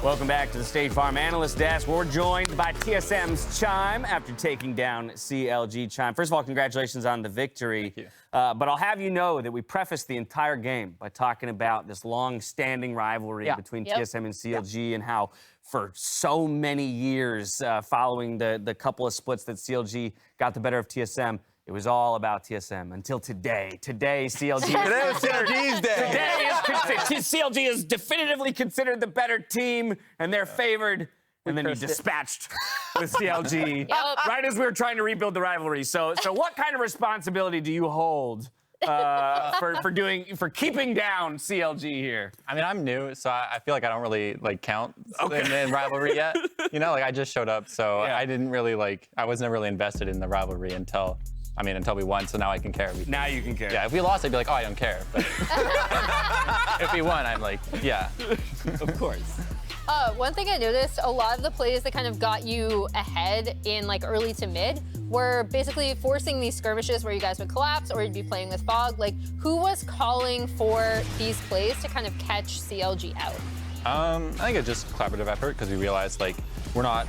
Welcome back to the State Farm Analyst Desk. We're joined by TSM's Chime after taking down CLG Chime. First of all, congratulations on the victory. Thank you. But I'll have you know that we prefaced the entire game by talking about this long-standing rivalry between TSM and CLG and how for so many years following the couple of splits that CLG got the better of TSM, it was all about TSM until today. Today, CLG. Today was CLG's day. Today is CLG is definitively considered the better team, and they're favored. And then you dispatched with CLG right as we were trying to rebuild the rivalry. So what kind of responsibility do you hold for keeping down CLG here? I mean, I'm new, so I feel like I don't really count in rivalry yet. You know, I just showed up, so I didn't really I wasn't really invested in the rivalry until we won. So now I can care. Now you can care. Yeah, if we lost, I'd be like, oh, I don't care. But if we won, I'm like, yeah, of course. One thing I noticed, a lot of the plays that kind of got you ahead in early to mid were basically forcing these skirmishes where you guys would collapse or you'd be playing with fog. Who was calling for these plays to kind of catch CLG out? I think it's just collaborative effort because we realized we're not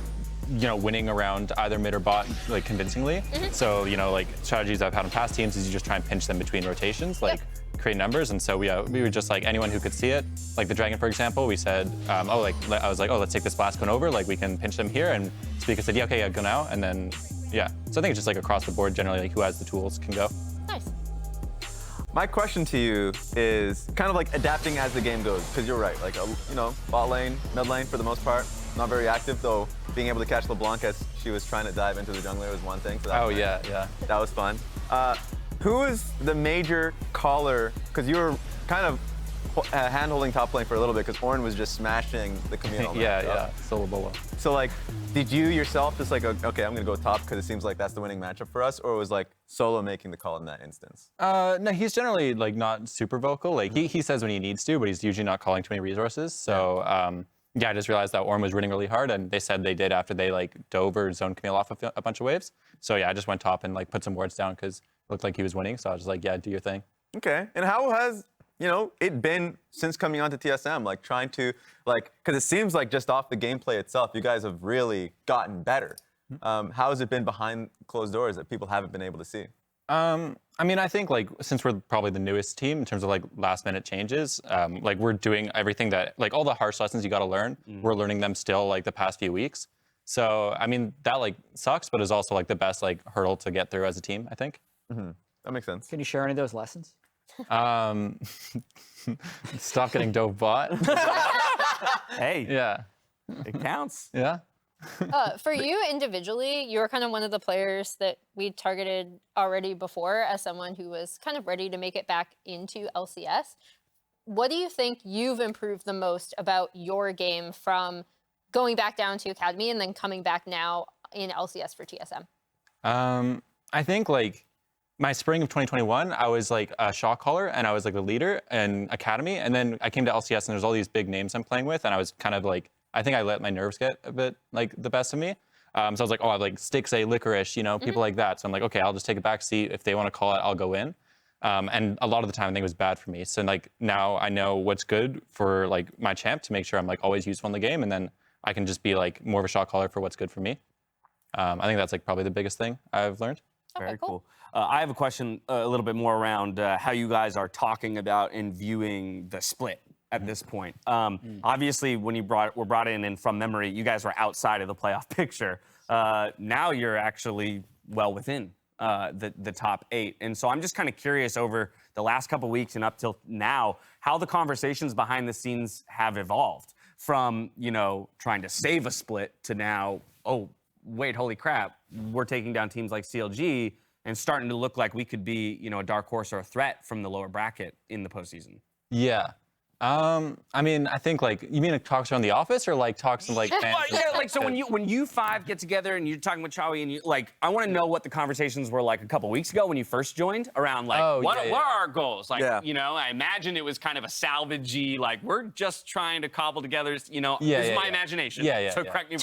winning around either mid or bot convincingly. So strategies I've had on past teams is you just try and pinch them between rotations, create numbers. And so we were just anyone who could see it, the Dragon, for example, we said, I was like, oh, let's take this last one over, we can pinch them here. And Speaker said, yeah, okay, yeah, go now. And then, yeah. So I think it's just across the board, generally, who has the tools can go. Nice. My question to you is kind of adapting as the game goes, because you're right, bot lane, mid lane for the most part, not very active, though being able to catch LeBlanc as she was trying to dive into the jungler was one thing. So that that was fun. Who is the major caller, because you were kind of hand-holding top lane for a little bit, because Ornn was just smashing the communal. Solo bolo. So did you yourself just okay, I'm gonna go top because it seems like that's the winning matchup for us, or was Solo making the call in that instance? No, he's generally not super vocal. He says when he needs to, but he's usually not calling too many resources. So I just realized that Ornn was running really hard, and they said they did after they dove or zoned Camille off a bunch of waves. So yeah, I just went top and put some wards down because it looked like he was winning. So I was just yeah, do your thing. Okay, and how has it been since coming on to TSM, trying to, because it seems just off the gameplay itself, you guys have really gotten better. How has it been behind closed doors that people haven't been able to see? I mean, I think since we're probably the newest team in terms of last minute changes, we're doing everything that, all the harsh lessons you got to learn, we're learning them still the past few weeks. So, I mean, that sucks, but is also the best hurdle to get through as a team, I think. That makes sense. Can you share any of those lessons? Stop getting dove bot. Hey. Yeah. It counts. Yeah. For you individually, you're kind of one of the players that we targeted already before as someone who was kind of ready to make it back into LCS. What do you think you've improved the most about your game from going back down to Academy and then coming back now in LCS for TSM? I think my spring of 2021, I was a shot caller and I was the leader in Academy. And then I came to LCS and there's all these big names I'm playing with. And I was kind of I think I let my nerves get a bit the best of me. So I was oh, I have Styx, LeTigress, people like that. So I'm okay, I'll just take a back seat. If they want to call it, I'll go in. And a lot of the time I think it was bad for me. So now I know what's good for my champ to make sure I'm always useful in the game. And then I can just be more of a shot caller for what's good for me. I think that's probably the biggest thing I've learned. Very cool. I have a question a little bit more around how you guys are talking about and viewing the split at this point. Obviously, when you were brought in and from memory, you guys were outside of the playoff picture. Now you're actually well within the top 8. And so I'm just kind of curious over the last couple weeks and up till now, how the conversations behind the scenes have evolved from, trying to save a split to now, oh, wait, holy crap, we're taking down teams like CLG and starting to look like we could be, a dark horse or a threat from the lower bracket in the postseason. Yeah. I mean, I think you mean talks around the office or talks in fans? Well, yeah, so when you 5 get together and you're talking with Chawi and you I want to know what the conversations were a couple weeks ago when you first joined around what are our goals? I imagine it was kind of a salvagey, we're just trying to cobble together, this is my imagination. So correct me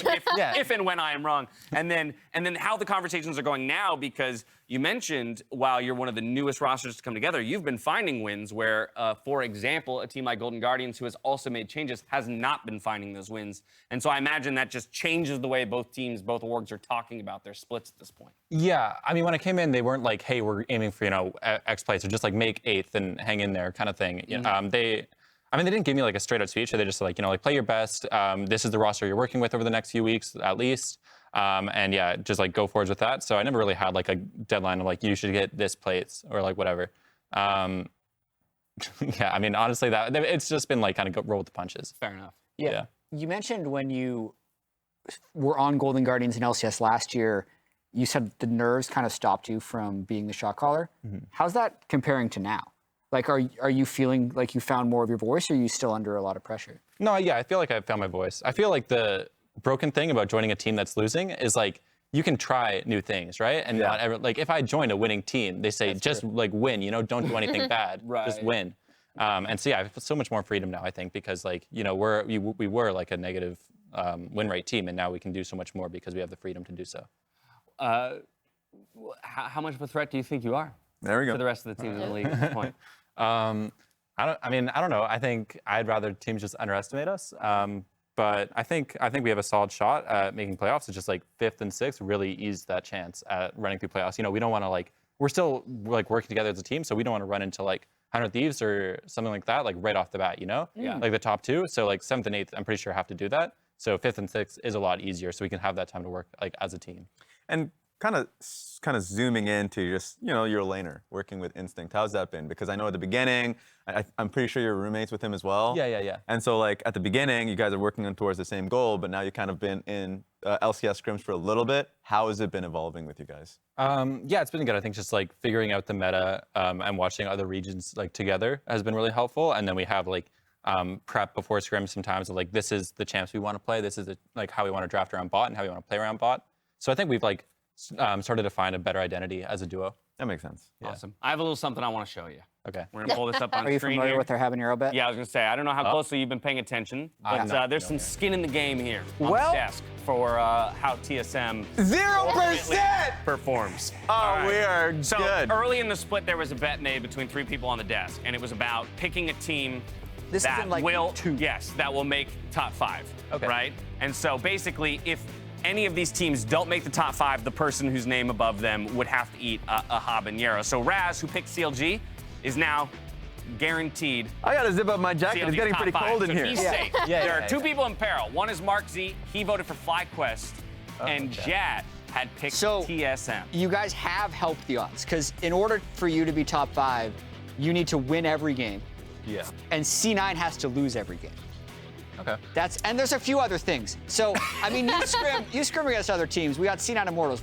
if and when I am wrong. And then how the conversations are going now, because You mentioned while you're one of the newest rosters to come together, you've been finding wins where, for example, a team like Golden Guardians, who has also made changes, has not been finding those wins. And so I imagine that just changes the way both teams, both orgs are talking about their splits at this point. Yeah, I mean, when I came in, they weren't like, hey, we're aiming for, X place, or just like make 8th and hang in there kind of thing. They didn't give me like a straight up speech. They just like, play your best. This is the roster you're working with over the next few weeks, at least. And yeah, just like go forwards with that. So I never really had like a deadline of like, you should get this place or like whatever. Yeah, I mean, honestly, it's just been like kind of roll with the punches. Fair enough. Yeah. You mentioned when you were on Golden Guardians in LCS last year, you said the nerves kind of stopped you from being the shot caller. How's that comparing to now? Like, are you feeling like you found more of your voice, or are you still under a lot of pressure? No, yeah, I feel like I found my voice. I feel like the broken thing about joining a team that's losing is like you can try new things, right? And not ever, like if I join a winning team, they say just like win, don't do anything bad, just win. And so yeah, I have so much more freedom now, I think, because like we were like a negative win rate team, and now we can do so much more because we have the freedom to do so. How much of a threat do you think you are? There we go. To the rest of the team in the league at this point. I don't know. I think I'd rather teams just underestimate us. But I think we have a solid shot at making playoffs. It's just like 5th and 6th really ease that chance at running through playoffs. We don't want to we're still like working together as a team, so we don't want to run into like 100 Thieves or something like that, like right off the bat, Yeah. Like the top 2. So like 7th and 8th, I'm pretty sure have to do that. So 5th and 6th is a lot easier, so we can have that time to work like as a team. And kind of zooming into just, your laner, working with Instinct. How's that been? Because I know at the beginning, I'm pretty sure you're roommates with him as well. Yeah. And so like at the beginning, you guys are working towards the same goal, but now you've kind of been in LCS scrims for a little bit. How has it been evolving with you guys? Yeah, it's been good. I think just like figuring out the meta and watching other regions like together has been really helpful. And then we have like prep before scrims sometimes of like, this is the champs we want to play. This is like how we want to draft around bot and how we want to play around bot. So I think we've like started to find a better identity as a duo. That makes sense. Yeah. Awesome. I have a little something I want to show you. Okay. We're going to pull this up on Are you screen familiar here. with our habanero bet? Yeah, I was going to say, I don't know how closely you've been paying attention, but there's some skin in the game here on the desk for how TSM 0% performs. Oh, All right. we are So good. early in the split, there was a bet made between 3 people on the desk, and it was about picking a team This that is in like will 2. that will make top 5. Okay. Right? And so basically, if any of these teams don't make the top 5, the person whose name above them would have to eat a habanero. So Raz, who picked CLG, is now guaranteed. I gotta zip up my jacket. It's CLG's getting top pretty 5, cold in so here. He's safe. Yeah, There are 2 people in peril. One is MarkZ. He voted for FlyQuest, and Jat had picked So- TSM. You guys have helped the odds, because in order for you to be top 5, you need to win every game, Yeah. and C9 has to lose every game. Okay. And there's a few other things. So, I mean, you scrim against other teams. We got C9 Immortals.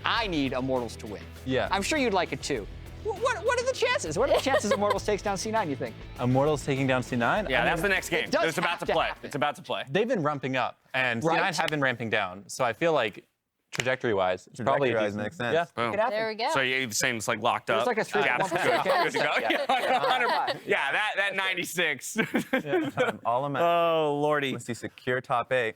I need Immortals to win. Yeah. I'm sure you'd like it too. What are the chances? What are the chances Immortals takes down C9, you think? Immortals taking down C9? Yeah, that's the next game. does It's about have to to play. happen. It's about to play. They've been ramping up, and Right. C9 have been ramping down. So I feel like trajectory-wise, it's probably Trajectory-wise makes sense. Yeah. Boom. It happens. There we go. So you're saying it's like locked up? There's like a 3 Yeah, 1% good to go. chance. Yeah, that 96. All I'm at. Oh, Lordy. Let's see, secure top 8.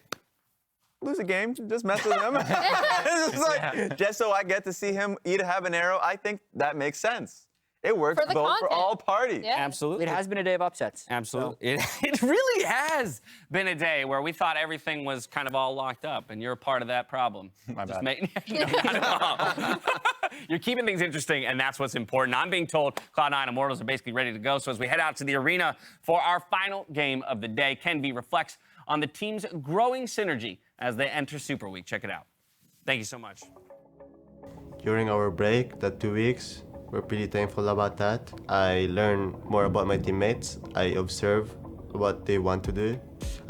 Lose a game, just mess with him. It's just like, just so I get to see him eat a habanero, I think that makes sense. It works For the both for content. all parties. Yeah. Absolutely. It has been a day of upsets. Absolutely. It really has been a day where we thought everything was kind of all locked up, and you're a part of that problem. My Just bad. No, not at all. You're keeping things interesting, and that's what's important. I'm being told Cloud9 Immortals are basically ready to go. So as we head out to the arena for our final game of the day, Kenvi reflects on the team's growing synergy as they enter Super Week. Check it out. Thank you so much. During our break, that 2 weeks, we're pretty thankful about that. I learned more about my teammates. I observe what they want to do,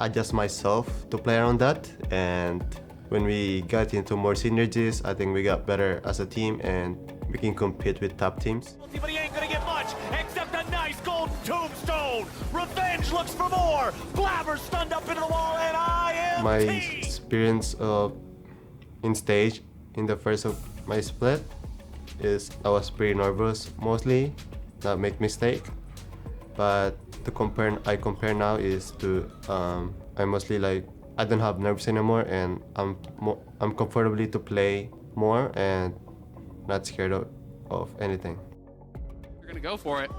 adjust myself to play around that. And when we got into more synergies, I think we got better as a team and we can compete with top teams. But he ain't gonna get much except a nice golden tombstone. Revenge looks for more. Blaber stunned up into the wall, and IMT. My experience in stage in the first of my split is I was pretty nervous mostly, not make mistake. But I compare now is to I mostly like I don't have nerves anymore and I'm comfortably to play more and not scared of anything. You're gonna go for it.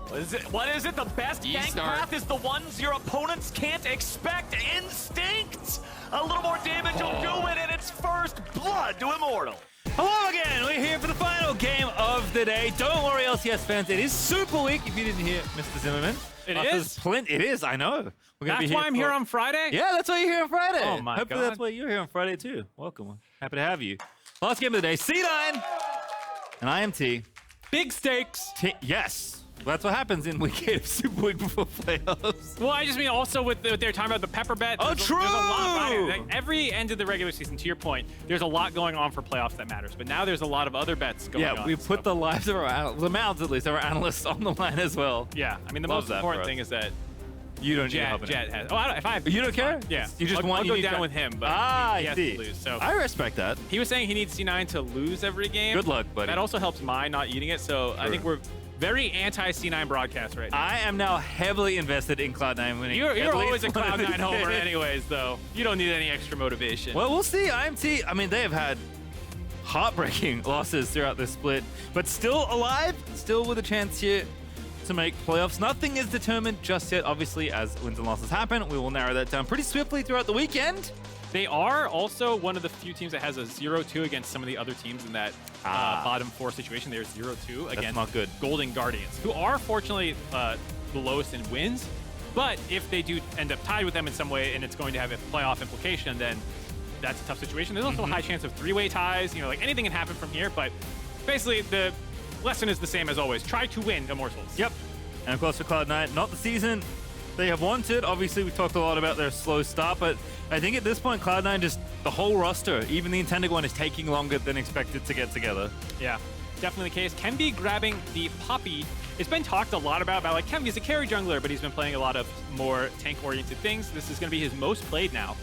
What is it? The best gank start. path is the ones your opponents can't expect. Instinct! A little more damage will do it, and it's first blood to Immortal. Hello again, we're here for the final game of the day. Don't worry, LCS fans, it is Super Week, if you didn't hear Mr. Zimmerman. It is? It is, I know. We're gonna That's be why I'm here on Friday? Yeah, that's why you're here on Friday. Oh my Hopefully God. that's why you're here on Friday too. Welcome, happy to have you. Last game of the day, C9 and IMT. Big stakes. Yes, that's what happens in week 8 of Super Week before playoffs. Well, I just mean also with what they're talking about the pepper bet. Oh, There's a lot true! like, every end of the regular season, to your point, there's a lot going on for playoffs that matters. But now there's a lot of other bets going on. Yeah, we put the lives of the mouths at least of our analysts on the line as well. Yeah, I mean the Love most that important for us. thing is that You don't need help Jet in it. has. Oh, I don't, if I have, You don't it's care? fine. Yeah, You just want I'll you go need down to- with him, but I he has see. to lose. So I respect that. he was saying he needs C9 to lose every game. Good luck, buddy. That also helps my not eating it. So I Sure. think we're very anti-C9 broadcast right now. I am now heavily invested in Cloud9 winning. You're at least always a one of Cloud9 these homer days. anyways, though. You don't need any extra motivation. Well, we'll see. IMT, I mean, they have had heartbreaking losses throughout this split, but still alive, still with a chance here to make playoffs. Nothing is determined just yet. Obviously, as wins and losses happen, we will narrow that down pretty swiftly throughout the weekend. They are also one of the few teams that has a 0-2 against some of the other teams in that bottom 4 situation. They're 0-2 against not good. Golden Guardians, who are fortunately the lowest in wins. But if they do end up tied with them in some way and it's going to have a playoff implication, then that's a tough situation. There's also a high chance of 3-way ties. You know, like anything can happen from here. But basically, the lesson is the same as always. Try to win Immortals. Yep. And of course for Cloud9, not the season they have wanted. Obviously, we've talked a lot about their slow start, but I think at this point, Cloud9 just, the whole roster, even the intended one, is taking longer than expected to get together. Yeah, definitely the case. Kenvi grabbing the Poppy. It's been talked a lot about like Kenvi's a carry jungler, but he's been playing a lot of more tank-oriented things. This is going to be his most played now.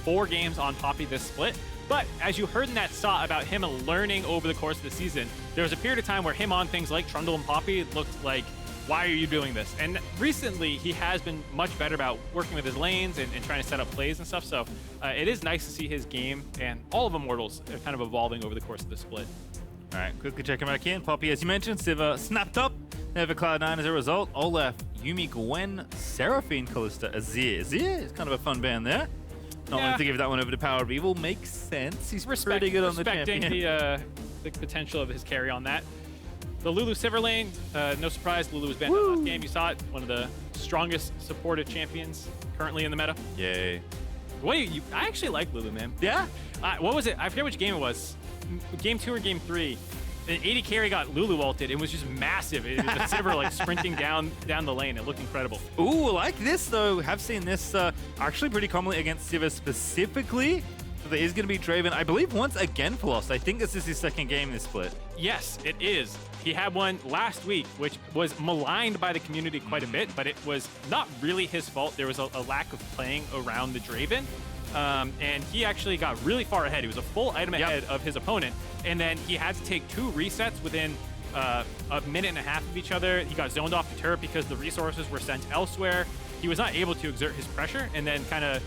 4 games on Poppy this split. But as you heard in that saw about him learning over the course of the season, there was a period of time where him on things like Trundle and Poppy looked like, why are you doing this? And recently, he has been much better about working with his lanes and trying to set up plays and stuff. So it is nice to see his game and all of Immortals kind of evolving over the course of the split. All right, quickly checking back in. Poppy, as you mentioned, Sivir snapped up over Cloud9 as a result. Olaf, Yumi, Gwen, Seraphine, Callista, Azir. Azir is kind of a fun band there. Not wanting to give that one over to PowerOfEvil makes sense. He's pretty good on the champion. Respecting the potential of his carry on that. The Lulu Sivir lane, no surprise, Lulu was banned in the last game. You saw it, one of the strongest supported champions currently in the meta. Yay. I actually like Lulu, man. Yeah? What was it? I forget which game it was. Game 2 or game 3. The AD carry got Lulu ulted. It was just massive. It was a Sivir like sprinting down the lane. It looked incredible. Ooh, like this though. Have seen this actually pretty commonly against Sivir specifically. So there is going to be Draven, I believe, once again for lost. I think this is his second game in this split. Yes, it is. He had one last week, which was maligned by the community quite a bit, but it was not really his fault. There was a lack of playing around the Draven. And he actually got really far ahead. He was a full item ahead of his opponent. And then he had to take 2 resets within a minute and a half of each other. He got zoned off the turret because the resources were sent elsewhere. He was not able to exert his pressure, and then kind of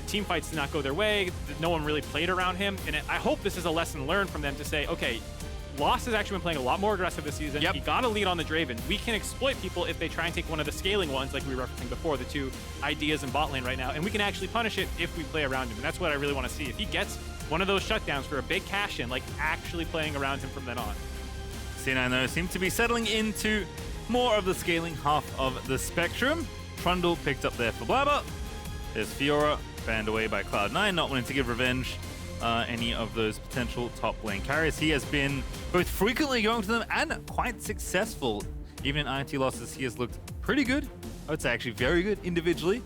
team fights did not go their way. No one really played around him. And I hope this is a lesson learned from them to say, okay, Lost has actually been playing a lot more aggressive this season. He got a lead on the Draven. We can exploit people if they try and take one of the scaling ones, like we were referencing before, the 2 ideas in bot lane right now, and we can actually punish it if we play around him. And that's what I really want to see. If he gets one of those shutdowns for a big cash-in, like actually playing around him from then on. C9 though seem to be settling into more of the scaling half of the spectrum. Trundle picked up there for Blaber. There's Fiora, banned away by Cloud9, not wanting to give revenge any of those potential top lane carriers. He has been both frequently going to them and quite successful. Even in IMT losses, he has looked pretty good. I would say actually very good individually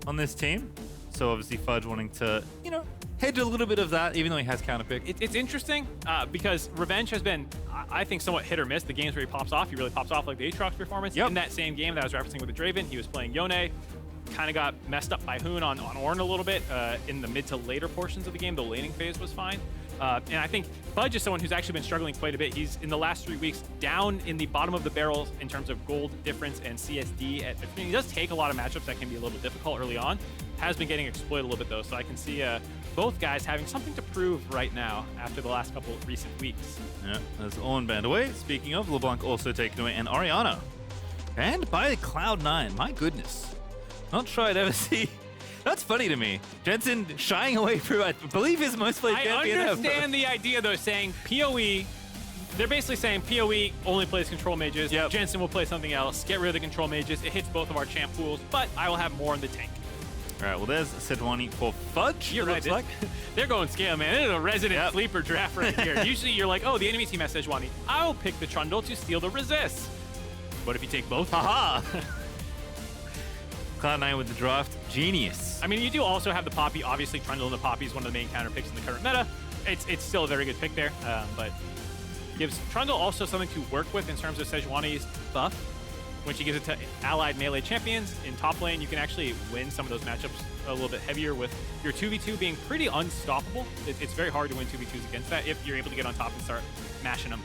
on this team. So obviously Fudge wanting to, you know, hedge a little bit of that, even though he has counterpick. It's interesting because Revenge has been, I think, somewhat hit or miss. The games where he pops off, he really pops off, like the Aatrox performance. In that same game that I was referencing with the Draven, he was playing Yone. Kind of got messed up by Hoon on Ornn a little bit in the mid to later portions of the game. The laning phase was fine. And I think Fudge is someone who's actually been struggling quite a bit. He's, in the last 3 weeks, down in the bottom of the barrel in terms of gold difference and CSD. He does take a lot of matchups that can be a little bit difficult early on. Has been getting exploited a little bit, though, so I can see both guys having something to prove right now after the last couple of recent weeks. Yeah, there's Ornn banned away. Speaking of, LeBlanc also taken away, and Orianna banned by Cloud9. My goodness. Not sure I'd ever see. That's funny to me. Jensen shying away from, I believe, his most played champion ever. I understand the idea, though, saying PoE. They're basically saying PoE only plays control mages. Yep. Jensen will play something else. Get rid of the control mages. It hits both of our champ pools, but I will have more in the tank. All right, well, there's Sejuani for Fudge. You're right. Like. They're going scale, man. It is a resident sleeper draft right here. Usually you're like, oh, the enemy team has Sejuani. I'll pick the Trundle to steal the resist. But if you take both, haha. Cloud9 with the draft. Genius. I mean, you do also have the Poppy. Obviously, Trundle and the Poppy is one of the main counter picks in the current meta. It's still a very good pick there, but gives Trundle also something to work with in terms of Sejuani's buff. When she gives it to allied melee champions in top lane, you can actually win some of those matchups a little bit heavier with your 2v2 being pretty unstoppable. It's very hard to win 2v2s against that if you're able to get on top and start mashing them.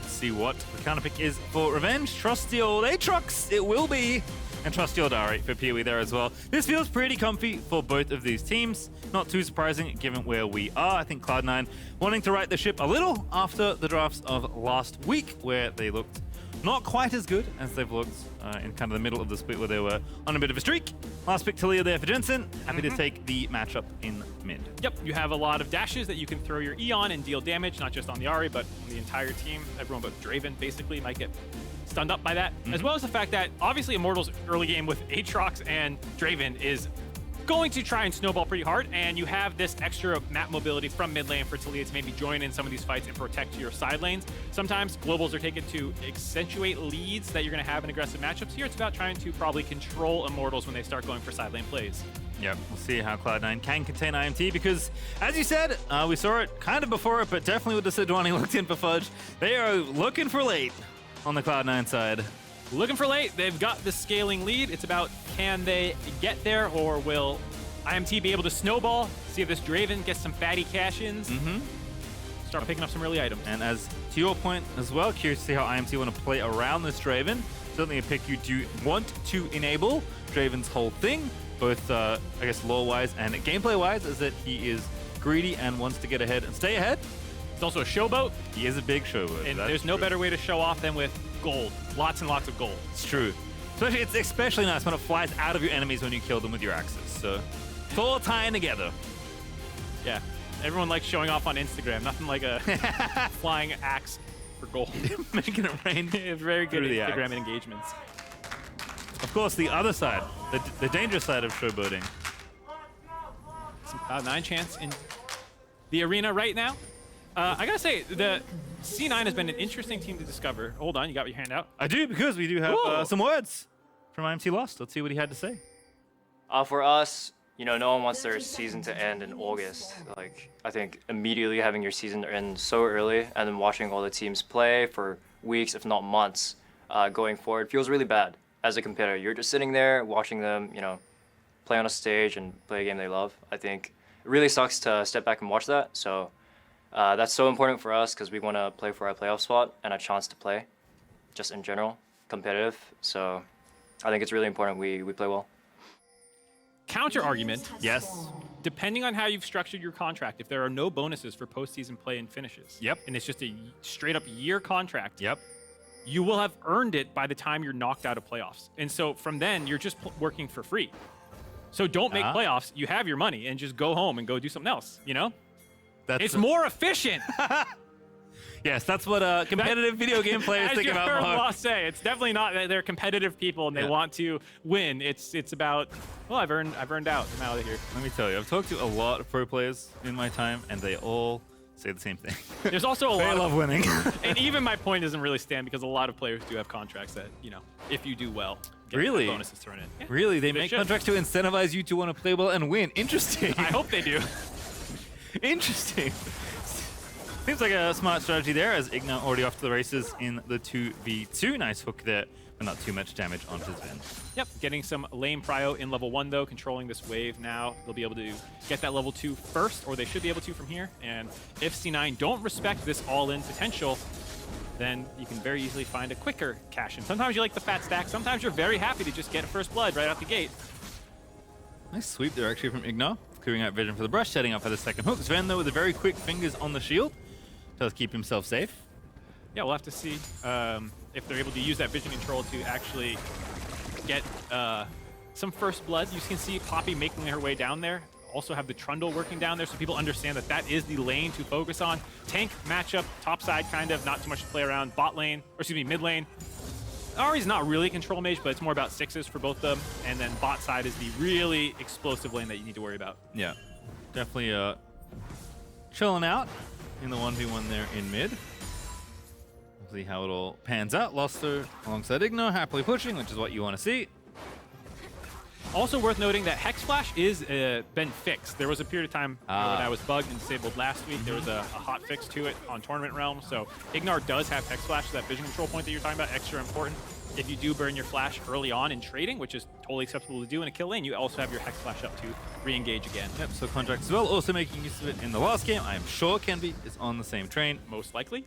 Let's see what the counter pick is for Revenge. Trusty old Aatrox, it will be. And trusty old Ahri for PoE there as well. This feels pretty comfy for both of these teams. Not too surprising given where we are. I think Cloud9 wanting to right the ship a little after the drafts of last week where they looked not quite as good as they've looked in kind of the middle of the split where they were on a bit of a streak. Last pick Taliyah there for Jensen. Happy to take the matchup in mid. Yep, you have a lot of dashes that you can throw your E on and deal damage, not just on the Ahri, but on the entire team. Everyone but Draven basically might get stunned up by that, as well as the fact that obviously Immortals early game with Aatrox and Draven is going to try and snowball pretty hard, and you have this extra map mobility from mid lane for Taliyah to maybe join in some of these fights and protect your side lanes. Sometimes globals are taken to accentuate leads that you're going to have in aggressive matchups. Here it's about trying to probably control Immortals when they start going for side lane plays. Yep, we'll see how Cloud9 can contain IMT because, as you said, we saw it kind of before it, but definitely with the Sejuani looked in for Fudge. They are looking for late on the Cloud9 side. Looking for late. They've got the scaling lead. It's about can they get there, or will IMT be able to snowball? See if this Draven gets some fatty cash-ins. Start picking up some early items. And as to your point as well, curious to see how IMT want to play around this Draven. Certainly a pick you do want to enable Draven's whole thing, both I guess lore-wise and gameplay-wise, is that he is greedy and wants to get ahead and stay ahead. He's also a showboat. He is a big showboat. And there's no better way to show off than with gold. Lots and lots of gold. It's true. It's especially nice when it flies out of your enemies when you kill them with your axes. So it's all tying together. Yeah. Everyone likes showing off on Instagram. Nothing like a flying axe for gold. Making it rain. It's very good at the Instagram axe. engagements. Of course, the other side, the dangerous side of showboating. Some Cloud9 chance in the arena right now. I gotta say, the C9 has been an interesting team to discover. Hold on, you got your hand out? I do, because we do have some words from IMT Lost. Let's see what he had to say. For us, you know, no one wants their season to end in August. Like, I think immediately having your season end so early and then watching all the teams play for weeks, if not months, going forward feels really bad as a competitor. You're just sitting there watching them, you know, play on a stage and play a game they love. I think it really sucks to step back and watch that. So that's so important for us because we want to play for our playoff spot and a chance to play, just in general, competitive. So I think it's really important we play well. Counter argument. Yes. Depending on how you've structured your contract, if there are no bonuses for postseason play and finishes, and it's just a straight up year contract, you will have earned it by the time you're knocked out of playoffs. And so from then, you're just working for free. So don't make playoffs. You have your money and just go home and go do something else, you know? It's more efficient. Yes, that's what competitive video game players think about. As you heard Lost say, it's definitely not that they're competitive people and they want to win. It's about, well, I've earned out. I'm out of here. Let me tell you, I've talked to a lot of pro players in my time, and they all say the same thing. There's also a lot. They love winning. And even my point doesn't really stand because a lot of players do have contracts that, you know, if you do well, get Really? bonuses thrown in. Yeah. Really? They make should. contracts to incentivize you to want to play well and win. Interesting. I hope they do. Interesting. Seems like a smart strategy there, as IgNar already off to the races in the 2v2. Nice hook there, but not too much damage onto Zven. Yep, getting some lane prio in level 1 though, controlling this wave now. They'll be able to get that level 2 first, or they should be able to from here. And if C9 don't respect this all-in potential, then you can very easily find a quicker cash in. Sometimes you like the fat stack, sometimes you're very happy to just get a first blood right out the gate. Nice sweep there actually from IgNar, clearing out vision for the brush, setting up for the second hook. Zven though with the very quick fingers on the shield, does keep himself safe. Yeah, we'll have to see if they're able to use that vision control to actually get some first blood. You can see Poppy making her way down there. Also have the Trundle working down there, so people understand that that is the lane to focus on. Tank matchup, top side kind of, not too much to play around. Bot lane, or excuse me, mid lane. Ahri's not really control mage, but it's more about sixes for both of them. And then bot side is the really explosive lane that you need to worry about. Yeah, definitely chilling out in the 1v1 there in mid. We'll see how it all pans out. Loster alongside IgNar, happily pushing, which is what you want to see. Also worth noting that Hex Flash is been fixed. There was a period of time when I was bugged and disabled last week. There was a hot fix to it on Tournament Realm. So IgNar does have Hex Flash, so that vision control point that you're talking about, extra important. If you do burn your flash early on in trading, which is totally acceptable to do in a kill lane, you also have your Hex Flash up to re-engage again. Yep, so Contract as well, also making use of it in the last game. I am sure Kenvi is on the same train. Most likely.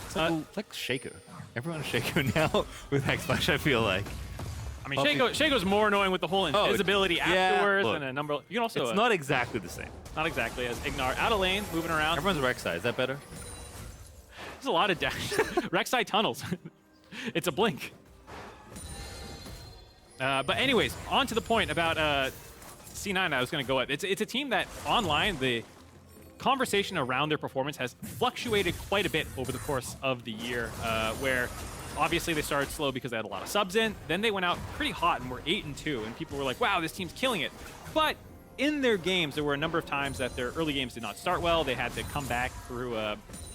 It's like Shaco. Everyone's Shaco now with Hex Flash, I feel like. I mean, Shaco's more annoying with the whole invisibility afterwards and a number. You can also. It's not exactly the same. Not exactly, as IgNar out of lane, moving around. Everyone's Rek'Sai. Is that better? There's a lot of dash. Rek'Sai tunnels. It's a blink. But anyways, on to the point about C9 I was going to go at. It's a team that online, the conversation around their performance has fluctuated quite a bit over the course of the year, where obviously they started slow because they had a lot of subs in. Then they went out pretty hot and were 8-2, and people were like, wow, this team's killing it. But in their games, there were a number of times that their early games did not start well. They had to come back through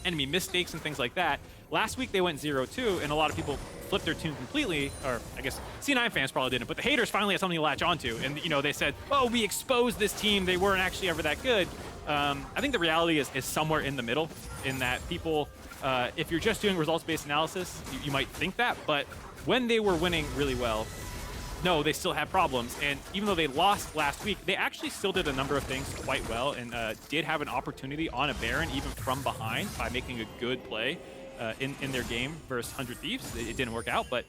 enemy mistakes and things like that. Last week they went 0-2, and a lot of people flipped their tune completely, or I guess C9 fans probably didn't, but the haters finally had something to latch onto. And, you know, they said, oh, we exposed this team. They weren't actually ever that good. I think the reality is somewhere in the middle, in that people, if you're just doing results-based analysis, you might think that, but when they were winning really well, no, they still had problems. And even though they lost last week, they actually still did a number of things quite well, and did have an opportunity on a Baron, even from behind, by making a good play in their game versus 100 Thieves. It didn't work out, but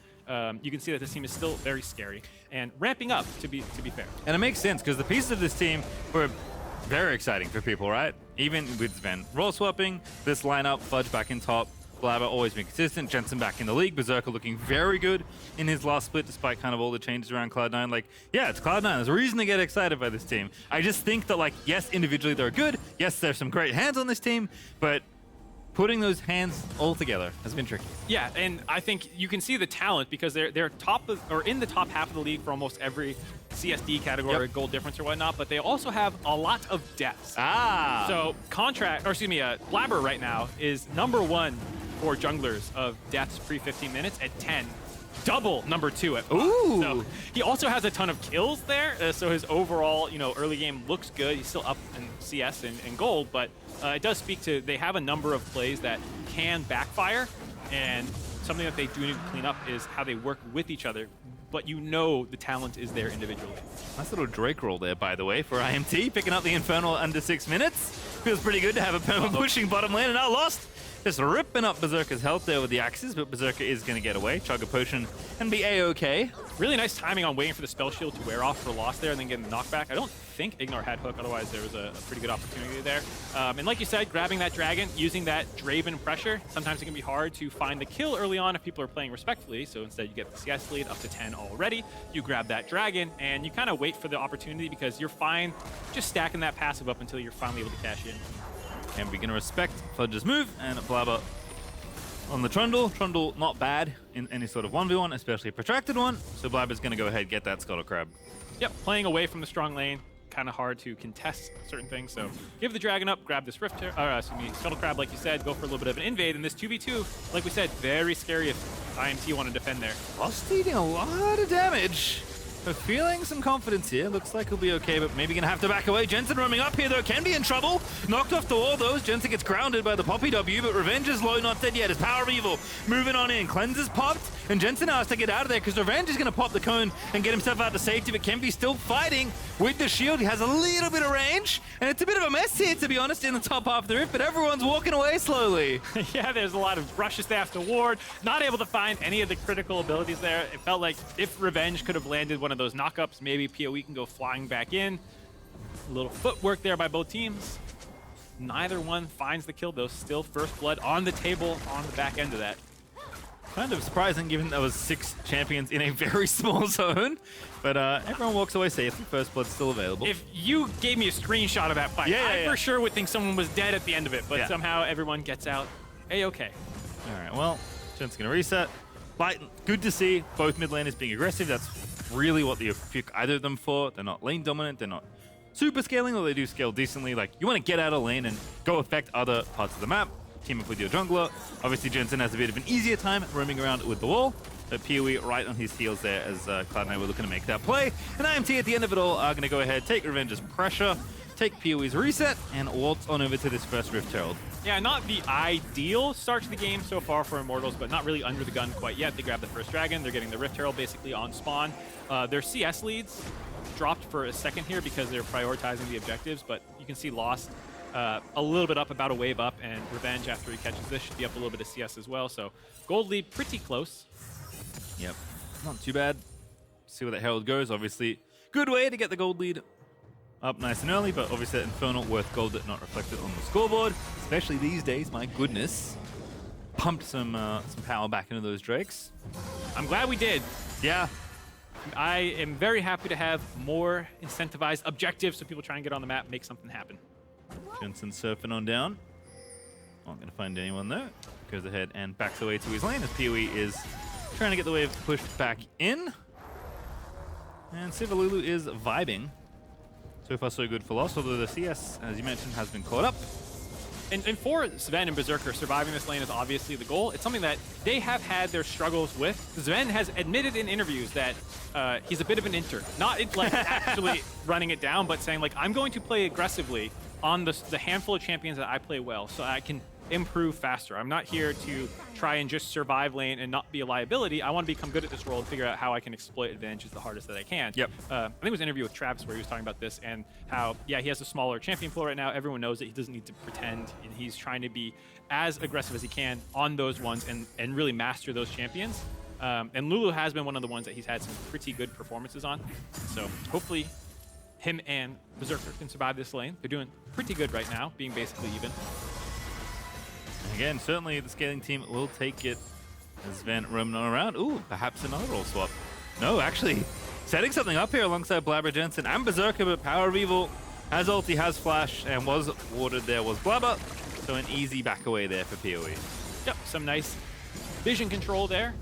you can see that this team is still very scary and ramping up, to be fair. And it makes sense, because the pieces of this team were very exciting for people, right? Even with Zven role swapping, this lineup, Fudge back in top, Blaber always been consistent, Jensen back in the league, Berserker looking very good in his last split despite kind of all the changes around Cloud9. Like, yeah, it's Cloud9. There's a reason to get excited by this team. I just think that, like, yes, individually they're good. Yes, there's some great hands on this team, but putting those hands all together has been tricky. Yeah, and I think you can see the talent because they're top of, or in the top half of the league for almost every CSD category, gold difference or whatnot, but they also have a lot of depths. So Blaber right now is #1 for junglers of deaths pre-15 minutes at 10. Double #2 at 5. Ooh. So he also has a ton of kills there, so his overall, early game looks good. He's still up in CS and gold, but it does speak to they have a number of plays that can backfire, and something that they do need to clean up is how they work with each other. But the talent is there individually. Nice little Drake roll there, by the way, for IMT, picking up the Infernal under 6 minutes. Feels pretty good to have a perma pushing bottom lane and not lost. Just ripping up Berserker's health there with the axes, but Berserker is going to get away, chug a potion, and be A-okay. Really nice timing on waiting for the spell shield to wear off for loss there and then getting the knockback. I don't think IgNar had hook, otherwise there was a pretty good opportunity there. And like you said, grabbing that dragon, using that Draven pressure, sometimes it can be hard to find the kill early on if people are playing respectfully, so instead you get the CS lead up to 10 already, you grab that dragon, and you kind of wait for the opportunity because you're fine just stacking that passive up until you're finally able to cash in. And we're going to respect Fudge's move, and Blaber on the Trundle. Trundle not bad in any sort of 1v1, especially a protracted one, so Blaber's going to go ahead and get that Scuttle Crab. Yep, playing away from the strong lane, kind of hard to contest certain things, so give the dragon up, grab this Scuttle Crab like you said, go for a little bit of an invade, and this 2v2, like we said, very scary if IMT want to defend there. Lost eating a lot of damage. But feeling some confidence here. Looks like he'll be okay, but maybe gonna have to back away. Jensen roaming up here though, can be in trouble. Knocked off the wall though. Jensen gets grounded by the Poppy W, but Revenge is low, not dead yet. His PowerOfEvil moving on in. Cleanse is popped, and Jensen now has to get out of there because Revenge is gonna pop the cone and get himself out to safety, but Kenvi still fighting with the shield. He has a little bit of range, and it's a bit of a mess here, to be honest, in the top half of the rift, but everyone's walking away slowly. Yeah, there's a lot of rushes they have to ward. Not able to find any of the critical abilities there. It felt like if Revenge could have landed one of those knockups, maybe PoE can go flying back in. A little footwork there by both teams. Neither one finds the kill though. Still first blood on the table on the back end of that. Kind of surprising given that was 6 champions in a very small zone. But everyone walks away safely. First blood's still available. If you gave me a screenshot of that fight, I for sure would think someone was dead at the end of it, but somehow everyone gets out A-okay. All right, well, Jensen's gonna reset. But good to see both mid laners being aggressive. That's really what you pick either of them for. They're not lane dominant, they're not super scaling, or they do scale decently. Like, you want to get out of lane and go affect other parts of the map. Team up with your jungler. Obviously, Jensen has a bit of an easier time roaming around with the wall. But PoE right on his heels there as Cloud9 were looking to make that play. And IMT at the end of it all are going to go ahead, take Revenge's pressure, take PoE's reset, and waltz on over to this first Rift Herald. Yeah, not the ideal start to the game so far for Immortals, but not really under the gun quite yet. They grab the first dragon. They're getting the Rift Herald basically on spawn. Their CS leads dropped for a second here because they're prioritizing the objectives, but you can see Lost a little bit up, about a wave up, and Revenge, after he catches this, should be up a little bit of CS as well. So gold lead pretty close. Yep, not too bad. See where the Herald goes. Obviously, good way to get the gold lead up nice and early, but obviously that Infernal worth gold that not reflected on the scoreboard, especially these days, my goodness. Pumped some power back into those Drakes. I'm glad we did. Yeah. I am very happy to have more incentivized objectives so people try and get on the map, make something happen. Jensen surfing on down. Not going to find anyone there. Goes ahead and backs away to his lane as PoE is trying to get the wave pushed back in. And Sivir Lulu is vibing. So far, so good for Lost, although the CS, as you mentioned, has been caught up. And for Zven and Berserker, surviving this lane is obviously the goal. It's something that they have had their struggles with. Zven has admitted in interviews that he's a bit of an inter. Not like actually running it down, but saying like, I'm going to play aggressively on the handful of champions that I play well so I can improve faster. I'm not here to try and just survive lane and not be a liability. I want to become good at this role and figure out how I can exploit advantages the hardest that I can. Yep. I think it was an interview with Travis where he was talking about this and how, yeah, he has a smaller champion pool right now. Everyone knows that he doesn't need to pretend, and he's trying to be as aggressive as he can on those ones and really master those champions. And Lulu has been one of the ones that he's had some pretty good performances on. So hopefully him and Berserker can survive this lane. They're doing pretty good right now, being basically even. Again, certainly the scaling team will take it as Zven roaming on around. Ooh, perhaps another role swap. No, actually, setting something up here alongside Blaber, Jensen, and Berserker, but PowerOfEvil has ulti, has flash, and was warded there was Blaber. So an easy back away there for PoE. Yep, some nice vision control there.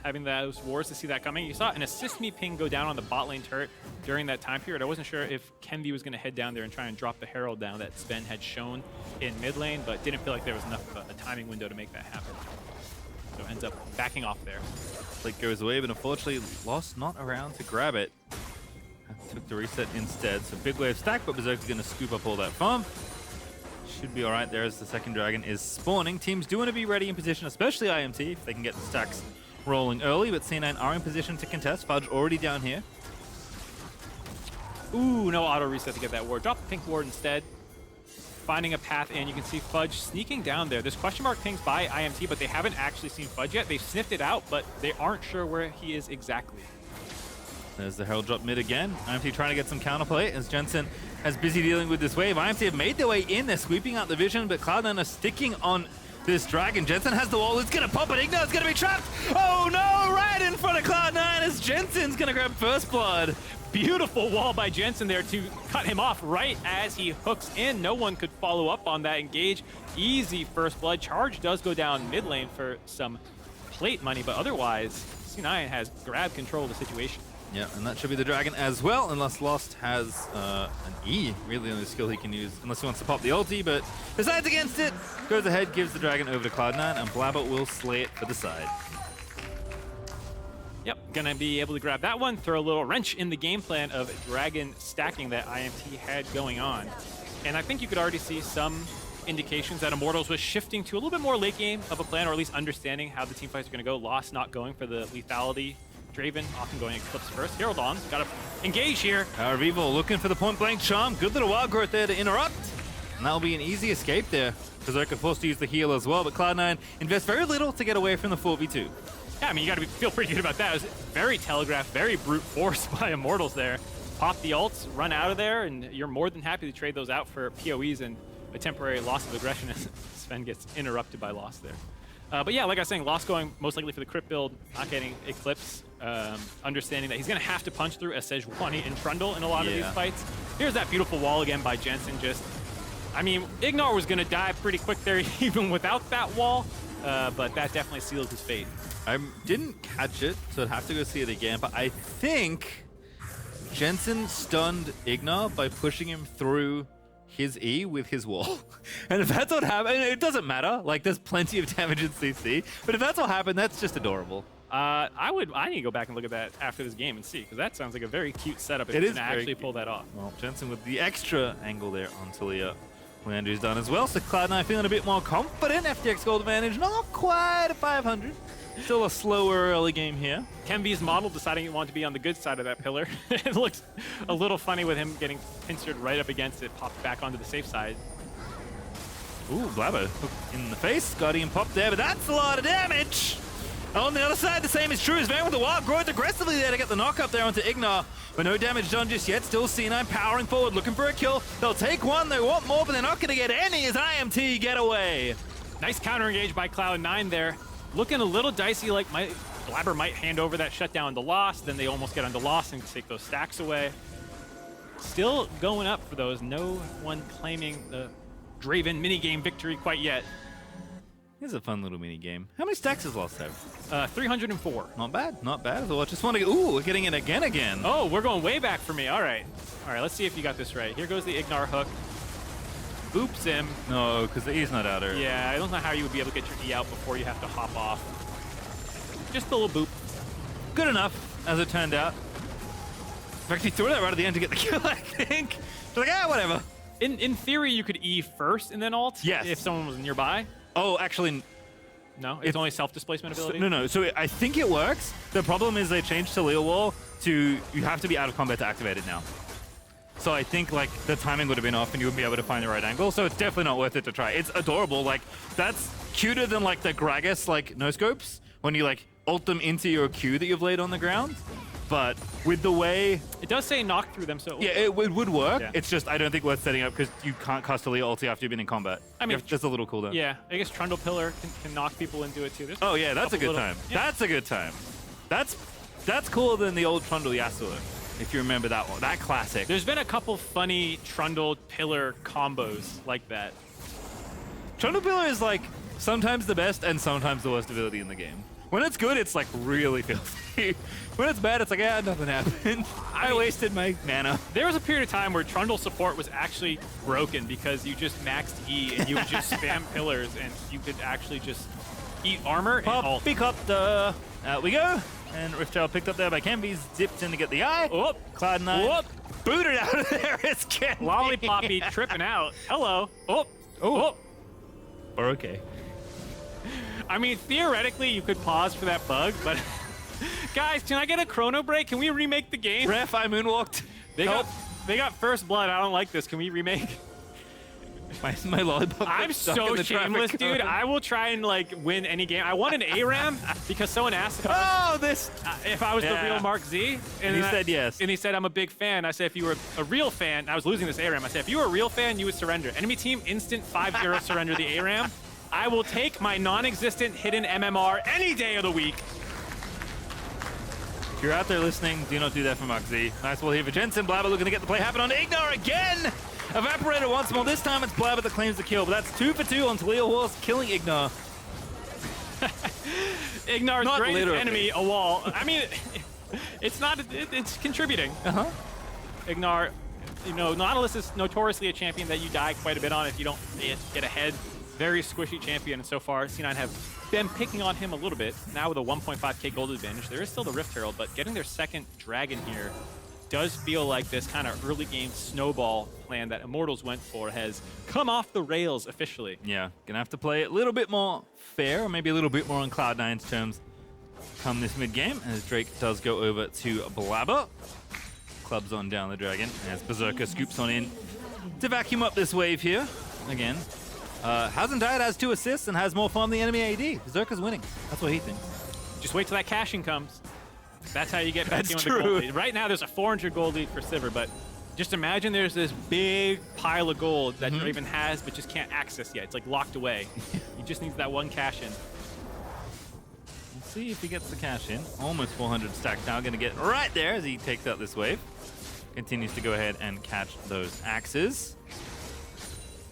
Having those wards to see that coming. You saw an assist me ping go down on the bot lane turret during that time period. I wasn't sure if Kenvi was going to head down there and try and drop the Herald down that Zven had shown in mid lane, but didn't feel like there was enough of a timing window to make that happen. So ends up backing off there. Flick goes away, but unfortunately Lost not around to grab it. Took the reset instead. So big wave stack, but Berserker's going to scoop up all that farm. Should be all right there as the second dragon is spawning. Teams do want to be ready in position, especially IMT, if they can get the stacks rolling early, but C9 are in position to contest. Fudge already down here. Ooh, no auto reset to get that ward. Drop the pink ward instead. Finding a path in. You can see Fudge sneaking down there. There's question mark pings by IMT, but they haven't actually seen Fudge yet. They've sniffed it out, but they aren't sure where he is exactly. There's the Herald drop mid again. IMT trying to get some counterplay as Jensen is busy dealing with this wave. IMT have made their way in. They're sweeping out the vision, but Cloud9 are sticking on this dragon. Jensen has the wall. It's going to pop it. IgNar's going to be trapped. Oh no, right in front of Cloud9 as Jensen's going to grab first blood. Beautiful wall by Jensen there to cut him off right as he hooks in. No one could follow up on that engage. Easy first blood. Charge does go down mid lane for some plate money, but otherwise, C9 has grabbed control of the situation. Yeah, and that should be the dragon as well, unless Lost has an E, really the only skill he can use, unless he wants to pop the ulti, but decides against it, goes ahead, gives the dragon over to Cloud9, and Blaber will slay it for the side. Yep, gonna be able to grab that one, throw a little wrench in the game plan of Dragon stacking that IMT had going on. And I think you could already see some indications that Immortals was shifting to a little bit more late game of a plan, or at least understanding how the team fights are gonna go. Lost not going for the lethality. Draven often going Eclipse first. Herald on, gotta engage here. PowerOfEvil looking for the point blank charm. Good little wild growth there to interrupt. And that'll be an easy escape there. Berserker forced to use the heal as well, but Cloud9 invests very little to get away from the 4v2. Yeah, I mean, you gotta feel pretty good about that. It was very telegraphed, very brute force by Immortals there. Pop the ults, run out of there, and you're more than happy to trade those out for PoEs and a temporary loss of aggression as Zven gets interrupted by Lost there. But yeah, like I was saying, Lost going most likely for the crypt build, not getting Eclipse, understanding that he's gonna have to punch through a Sejuani and Trundle in a lot of these fights. Here's that beautiful wall again by Jensen. Just, I mean, IgNar was gonna die pretty quick there even without that wall, but that definitely sealed his fate. I didn't catch it, so I'd have to go see it again, but I think Jensen stunned IgNar by pushing him through his E with his wall. And if that's what happened, it doesn't matter. Like, there's plenty of damage in CC, but if that's what happened, that's just adorable. I need to go back and look at that after this game and see, because that sounds like a very cute setup if It you is can very actually cute. pull that off. Well, Jensen with the extra angle there on Taliyah. Landry's done as well, so Cloud9 feeling a bit more confident. FTX gold advantage, not quite at 500. Still a slower early game here. Kenvi's model deciding he wanted to be on the good side of that pillar. It looks a little funny with him getting pincered right up against it, popped back onto the safe side. Ooh, Blaber in the face. Guardian popped there, but that's a lot of damage. On the other side, the same is true. Zven with the wild growth aggressively there to get the knock up there onto IgNar, but no damage done just yet. Still C9 powering forward, looking for a kill. They'll take one, they want more, but they're not going to get any as IMT get away. Nice counter engage by Cloud9 there. Looking a little dicey, like Blaber might hand over that shutdown to Lost, then they almost get onto Lost and take those stacks away. Still going up for those. No one claiming the Draven minigame victory quite yet. Here's a fun little mini game. How many stacks has Lost have? 304. Not bad, not bad. So I just want to. Ooh, we're getting it again. Oh, we're going way back for me. All right, let's see if you got this right. Here goes the IgNar hook. Boops him. No, because the E's not out there. Yeah, I don't know how you would be able to get your E out before you have to hop off. Just a little boop. Good enough, as it turned out. In fact, he threw that right at the end to get the kill, I think. Like, whatever. In theory, you could E first and then ult. Yes. If someone was nearby. Oh, actually, no. It's only self-displacement ability. No. So I think it works. The problem is they changed Taliyah wall to you have to be out of combat to activate it now. So I think like the timing would have been off and you would be able to find the right angle. So it's definitely not worth it to try. It's adorable. Like that's cuter than like the Gragas like no scopes when you like ult them into your Q that you've laid on the ground. But with the way it does say knock through them, so it would work. Yeah. It's just I don't think worth setting up because you can't cast Taliyah ulti after you've been in combat. I mean, just a little cooldown. Yeah, I guess Trundle Pillar can knock people into it too. There's Oh yeah, that's a good little, time. Yeah. That's a good time. That's cooler than the old Trundle Yasuo, if you remember that one. That classic. There's been a couple funny Trundle Pillar combos like that. Trundle Pillar is like sometimes the best and sometimes the worst ability in the game. When it's good, it's like really filthy. When it's bad, it's like, nothing happened. I wasted my mana. There was a period of time where Trundle support was actually broken because you just maxed E and you would just spam pillars and you could actually just eat armor and ult. Poppy-copter. Out we go. And Rift Child picked up there by Kenvi, zipped in to get the eye. Oh, Cloud9. oh, Booted out of there. It's Kenvi. Lollipoppy tripping out. Hello. Oh. Or okay. I mean, theoretically, you could pause for that bug, but guys, can I get a chrono break? Can we remake the game? Ref, I moonwalked. They got first blood. I don't like this. Can we remake? My lollipop. I'm so shameless, dude. I will try and like win any game. I won an ARAM because someone asked if I was the real MarkZ, and he said yes. And he said I'm a big fan. I said if you were a real fan, I was losing this ARAM. I said if you were a real fan, you would surrender. Enemy team instant 5-0 surrender the ARAM. I will take my non-existent hidden MMR any day of the week. If you're out there listening, do not do that for MarkZ. Nice ball here for Jensen. Blaber looking to get the play happen on IgNar again. Evaporated once more. This time it's Blaber that claims the kill, but that's 2 for 2 on Taliyah walls, killing IgNar. IgNar's Not greatest literally. enemy, a wall. I mean, it's not. It's contributing. IgNar, you know, Nautilus is notoriously a champion that you die quite a bit on if you don't get ahead very squishy champion, and so far C9 have been picking on him a little bit. Now with a 1.5k gold advantage, there is still the Rift Herald, but getting their second dragon here does feel like this kind of early game snowball plan that Immortals went for has come off the rails officially. Yeah, gonna have to play a little bit more fair, or maybe a little bit more on Cloud9's terms come this mid game, as Drake does go over to Blaber. Clubs on down the dragon as Berserker scoops on in to vacuum up this wave here. Again, hasn't died, has 2 assists, and has more farm than the enemy AD. Berserker's winning. That's what he thinks. Just wait till that caching comes. That's how you get back That's in the gold true. lead. Right now, there's a 400 gold lead for Sivir, but just imagine there's this big pile of gold that Draven has, but just can't access yet. It's like locked away. He just needs that one cash in. We'll see if he gets the cash in. Almost 400 stacked now. Going to get right there as he takes out this wave. Continues to go ahead and catch those axes.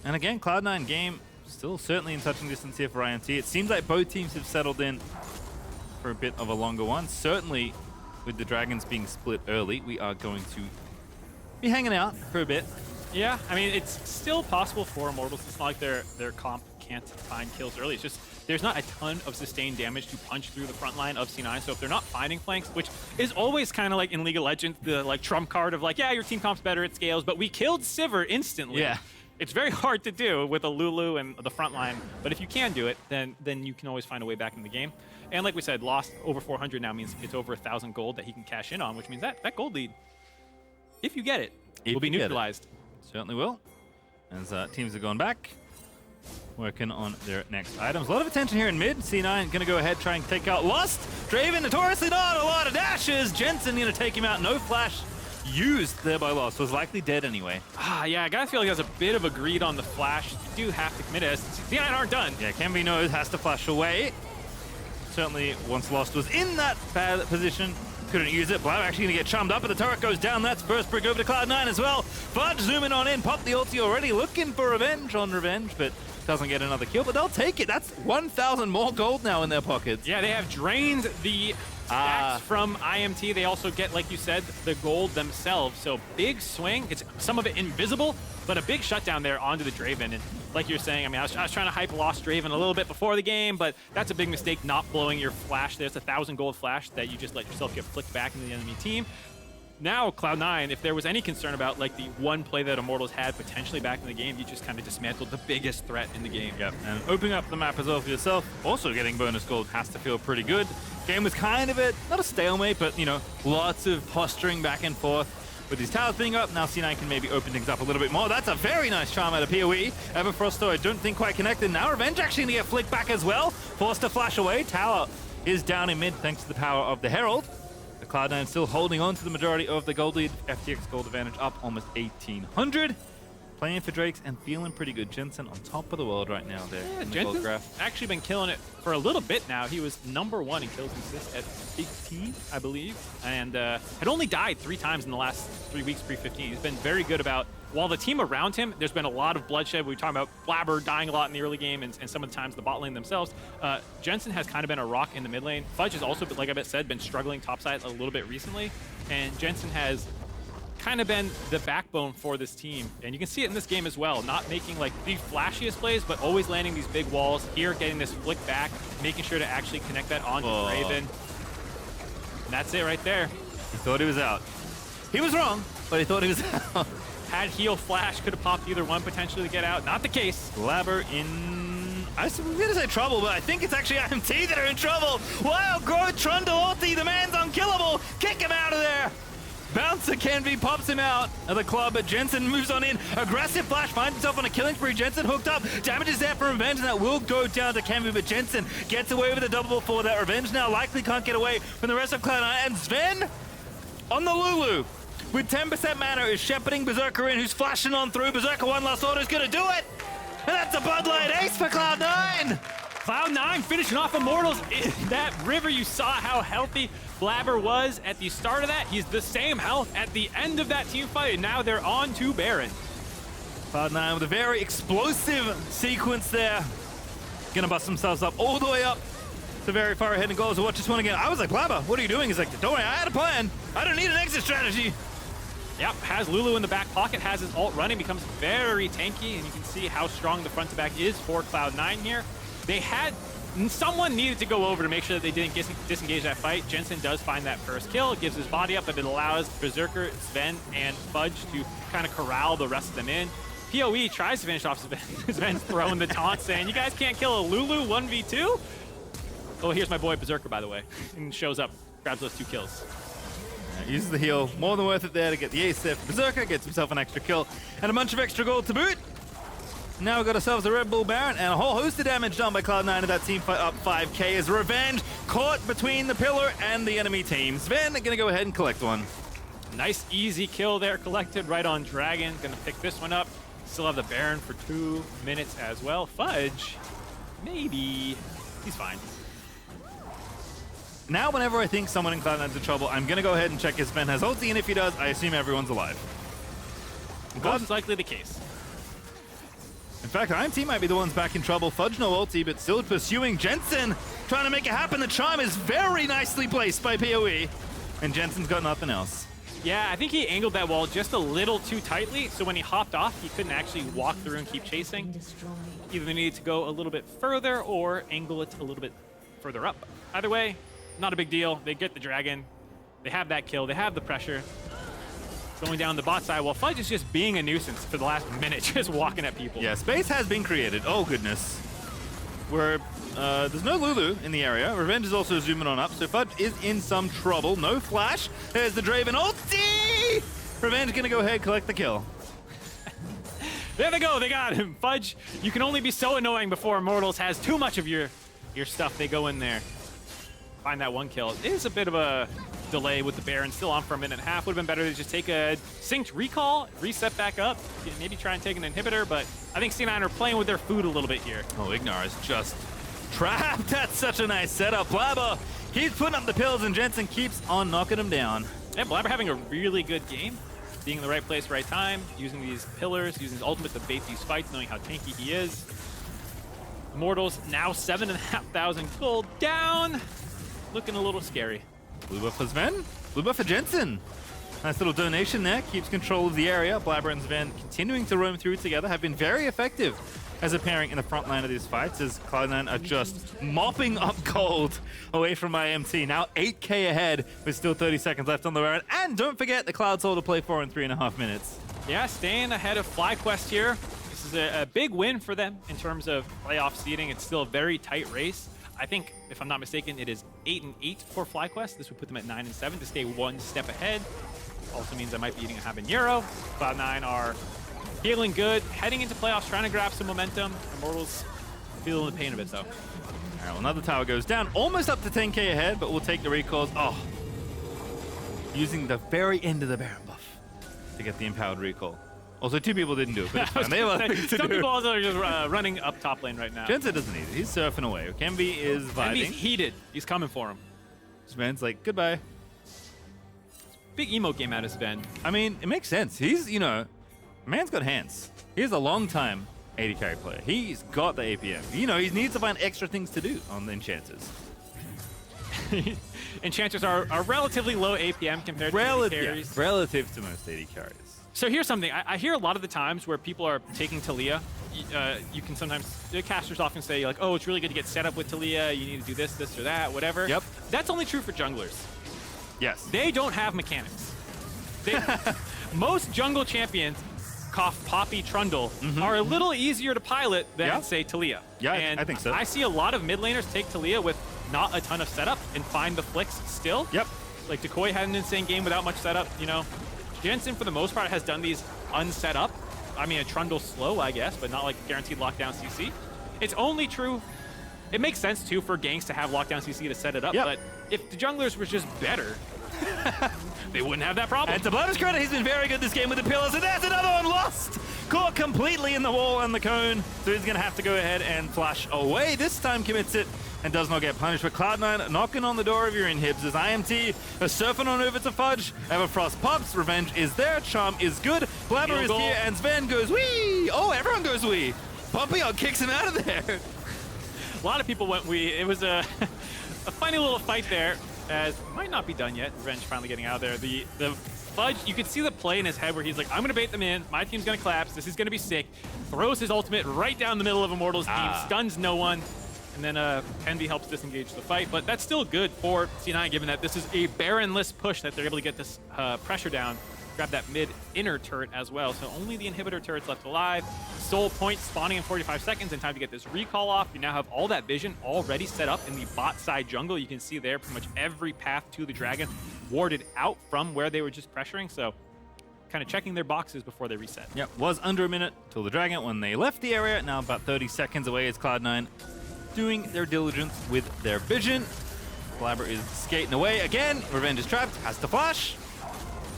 And again, Cloud9 game still certainly in touching distance here for IMT. It seems like both teams have settled in for a bit of a longer one. Certainly with the Dragons being split early, we are going to be hanging out for a bit. Yeah, I mean, it's still possible for Immortals. It's not like their comp can't find kills early. It's just there's not a ton of sustained damage to punch through the front line of C9. So if they're not finding flanks, which is always kind of like in League of Legends, the like trump card of like, yeah, your team comp's better, it scales, but we killed Sivir instantly. Yeah. It's very hard to do with a Lulu and the front line, but if you can do it, then you can always find a way back in the game. And like we said, lost over 400 now means it's over 1,000 gold that he can cash in on, which means that gold lead, if you get it, will be neutralized. Certainly will. As teams are going back, working on their next items. A lot of attention here in mid. C9 going to go ahead, try and take out Lust. Draven, notoriously not a lot of dashes. Jensen going to take him out. No flash used there by Lost. Was likely dead anyway. Yeah, I gotta feel like there's a bit of a greed on the flash. You do have to commit it. C9 aren't done. Yeah, Kenvi knows, has to flash away. Certainly, once Lost was in that bad position, couldn't use it. Blaber actually going to get chummed up, and the turret goes down. That's first brick over to Cloud9 as well. Fudge zooming on in, popped the ulti already, looking for revenge on revenge, but doesn't get another kill, but they'll take it. That's 1,000 more gold now in their pockets. Yeah, they have drained the stacks from IMT. They also get, like you said, the gold themselves. So big swing. It's some of it invisible, but a big shutdown there onto the Draven. And like you're saying, I mean, I was trying to hype Lost Draven a little bit before the game, but that's a big mistake not blowing your flash. There's a 1,000 gold flash that you just let yourself get flicked back into the enemy team. Now, Cloud9, if there was any concern about like the one play that Immortals had potentially back in the game, you just kind of dismantled the biggest threat in the game. Yep, and opening up the map as well for yourself, also getting bonus gold has to feel pretty good. Game was kind of not a stalemate, but, you know, lots of posturing back and forth. With these towers being up, now C9 can maybe open things up a little bit more. That's a very nice charm out of PoE. Everfrost, though, I don't think quite connected. Now Revenge actually going to get flicked back as well. Forced to flash away. Tower is down in mid thanks to the power of the Herald. The Cloud9 still holding on to the majority of the gold lead. FTX gold advantage up almost 1,800. Playing for Drakes and feeling pretty good. Jensen on top of the world right now there. Yeah, in the gold Jensen's graph. actually been killing it for a little bit now. He was #1 in kills and assists at 15, I believe, and had only died 3 times in the last 3 weeks pre-15. He's been very good about, while the team around him, there's been a lot of bloodshed. We were talking about Blaber dying a lot in the early game and some of the times the bot lane themselves. Jensen has kind of been a rock in the mid lane. Fudge has also, like I said, been struggling topside a little bit recently, and Jensen has kind of been the backbone for this team. And you can see it in this game as well, not making like the flashiest plays, but always landing these big walls. Here, getting this flick back, making sure to actually connect that onto Draven. And that's it right there. He thought he was out. He was wrong, but he thought he was out. Had heal flash, could have popped either one potentially to get out. Not the case. Blaber in, I was going to say trouble, but I think it's actually IMT that are in trouble. Wow, growth Trundle ulti, the man's unkillable. Kick him out of there. Bouncer Kenvi pops him out of the club, but Jensen moves on in. Aggressive flash, finds himself on a killing spree. Jensen hooked up. Damage is there for Revenge, and that will go down to Kenvi, but Jensen gets away with a double for that. Revenge now likely can't get away from the rest of Cloud9. And Zven on the Lulu with 10% mana is shepherding Berserker in, who's flashing on through. Berserker one last order is going to do it. And that's a Bud Light ace for Cloud9. Cloud9 finishing off Immortals. In that river, you saw how healthy Blaber was at the start of that. He's the same health at the end of that team fight, and now they're on to Baron. Cloud9 with a very explosive sequence there. Gonna bust themselves up all the way up to very far ahead and goals to watch this one again. I was like, Blaber, what are you doing? He's like, don't worry, I had a plan. I don't need an exit strategy. Yep, has Lulu in the back pocket, has his ult running, becomes very tanky, and you can see how strong the front to back is for Cloud9 here. They had, someone needed to go over to make sure that they didn't disengage that fight. Jensen does find that first kill, gives his body up, but it allows Berserker, Zven, and Fudge to kind of corral the rest of them in. PoE tries to finish off Zven. Zven's throwing the taunt saying, you guys can't kill a Lulu 1v2? Oh, here's my boy Berserker, by the way, and shows up, grabs those 2 kills. Uses the heal, more than worth it there to get the ace there for Berserker, gets himself an extra kill and a bunch of extra gold to boot. Now we've got ourselves a Red Bull Baron and a whole host of damage done by Cloud9 to that team fight up 5k as Revenge caught between the pillar and the enemy team. Zven gonna go ahead and collect one. Nice easy kill there collected right on Dragon. Gonna pick this one up. Still have the Baron for 2 minutes as well. Fudge, maybe, he's fine. Now, whenever I think someone in Cloud9's in trouble, I'm going to go ahead and check if Zven has ulti, and if he does, I assume everyone's alive. Most likely the case. In fact, IMT might be the ones back in trouble. Fudge no ulti, but still pursuing Jensen, trying to make it happen. The Chime is very nicely placed by PoE, and Jensen's got nothing else. Yeah, I think he angled that wall just a little too tightly, so when he hopped off, he couldn't actually walk through and keep chasing. Either they needed to go a little bit further or angle it a little bit further up. Either way, not a big deal. They get the Dragon. They have that kill. They have the pressure. Going down the bot side while Fudge is just being a nuisance for the last minute, just walking at people. Yeah, space has been created. Oh, goodness. Where there's no Lulu in the area. Revenge is also zooming on up, so Fudge is in some trouble. No flash. There's the Draven ulti! Revenge gonna go ahead, collect the kill. There they go. They got him. Fudge, you can only be so annoying before Immortals has too much of your stuff. They go in there. Find that 1 kill. It is a bit of a delay with the Baron still on for a minute and a half. Would have been better to just take a synced recall, reset back up, maybe try and take an inhibitor, but I think C9 are playing with their food a little bit here. Oh, IgNar is just trapped. That's such a nice setup. Blaber, he's putting up the pills, and Jensen keeps on knocking him down. Yeah, Blaber having a really good game, being in the right place, right time, using these pillars, using his ultimate to bait these fights, knowing how tanky he is. Immortals now 7,500 gold down. Looking a little scary. Blue buff for Zven, blue buff for Jensen. Nice little donation there, keeps control of the area. Blaber and Zven continuing to roam through together, have been very effective as a pairing in the front line of these fights as Cloud9 are just mopping up gold away from IMT. Now 8k ahead with still 30 seconds left on the round. And don't forget the Cloud Soul to play for in 3.5 minutes. Yeah, staying ahead of FlyQuest here. This is a big win for them in terms of playoff seeding. It's still a very tight race. I think, if I'm not mistaken, it is 8-8 for FlyQuest. This would put them at 9-7 to stay 1 step ahead. Also means I might be eating a habanero. Cloud9 are feeling good, heading into playoffs, trying to grab some momentum. Immortals feeling the pain of it, though. All right, well, another tower goes down, almost up to 10k ahead, but we'll take the recalls. Oh, using the very end of the Baron buff to get the empowered recall. Also, 2 people didn't do it, but it's fine. They have other things to Some do. people also are just running up top lane right now. Jensen doesn't need it. He's surfing away. Kenvi is vibing. Kenvi's heated. He's coming for him. Zven's like, goodbye. Big emote game out of Zven. I mean, it makes sense. He's, you know, man's got hands. He's a long-time AD carry player. He's got the APM. You know, he needs to find extra things to do on the enchanters. Enchanters are relatively low APM compared to AD carries. Relative to most AD carries. So here's something. I hear a lot of the times where people are taking Taliyah, you can sometimes, the casters often say, like, oh, it's really good to get set up with Taliyah, you need to do this, this, or that, whatever. Yep. That's only true for junglers. Yes. They don't have mechanics. Most jungle champions, cough Poppy Trundle, are a little easier to pilot than, say, Taliyah. Yeah, and I think so. I see a lot of mid laners take Taliyah with not a ton of setup and find the flicks still. Yep. Like, Decoy had an insane game without much setup, you know. Jensen, for the most part, has done these unset up. I mean, a Trundle slow, I guess, but not like guaranteed lockdown CC. It's only true. It makes sense, too, for ganks to have lockdown CC to set it up, but if the junglers were just better, they wouldn't have that problem. And to Blaber's credit, he's been very good this game with the pillars, and there's another one lost! Caught completely in the wall and the cone, so he's going to have to go ahead and flash away. This time commits it and does not get punished. But Cloud9 knocking on the door of your inhibs as IMT are surfing on over to Fudge. Everfrost pops, Revenge is there, Charm is good, Blaber is here, and Zven goes wee! Oh, everyone goes wee! Pompeon kicks him out of there! A lot of people went wee. It was a funny little fight there, as might not be done yet. Revenge finally getting out of there. The Fudge, you could see the play in his head where he's like, I'm going to bait them in. My team's going to collapse. This is going to be sick. Throws his ultimate right down the middle of Immortals' team, stuns no one. And then Kenvi helps disengage the fight. But that's still good for C9, given that this is a Baron-less push that they're able to get this pressure down. Grab that mid-inner turret as well. So only the inhibitor turret's left alive. Soul Point spawning in 45 seconds in time to get this recall off. You now have all that vision already set up in the bot side jungle. You can see there pretty much every path to the dragon warded out from where they were just pressuring. So kind of checking their boxes before they reset. Yep, was under a minute till the dragon when they left the area. Now about 30 seconds away is Cloud9 doing their diligence with their vision. Blaber is skating away again. Revenge is trapped, has to flash.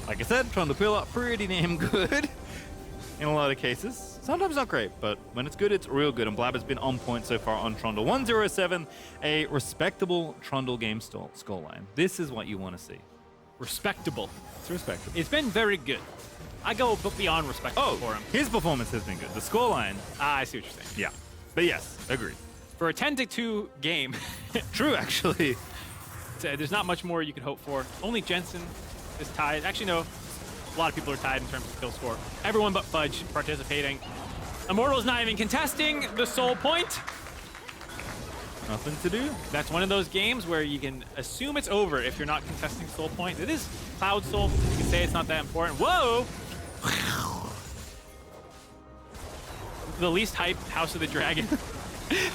Like I said, Trundle peel up pretty damn good in a lot of cases. Sometimes not great, but when it's good, it's real good. And Blaber's been on point so far on Trundle. 1-0-7, a respectable Trundle game scoreline. This is what you want to see. Respectable. It's respectable. It's been very good. I go beyond respectable for him. His performance has been good. The scoreline. I see what you're saying. Yeah. But yes, agreed. For a 10-2 game. True, actually. There's not much more you could hope for. Only Jensen is tied. Actually, no. A lot of people are tied in terms of kill score. Everyone but Fudge participating. Immortals not even contesting the soul point. Nothing to do. That's one of those games where you can assume it's over if you're not contesting soul point. It is Cloud Soul. You can say it's not that important. Whoa! The least hyped House of the Dragon.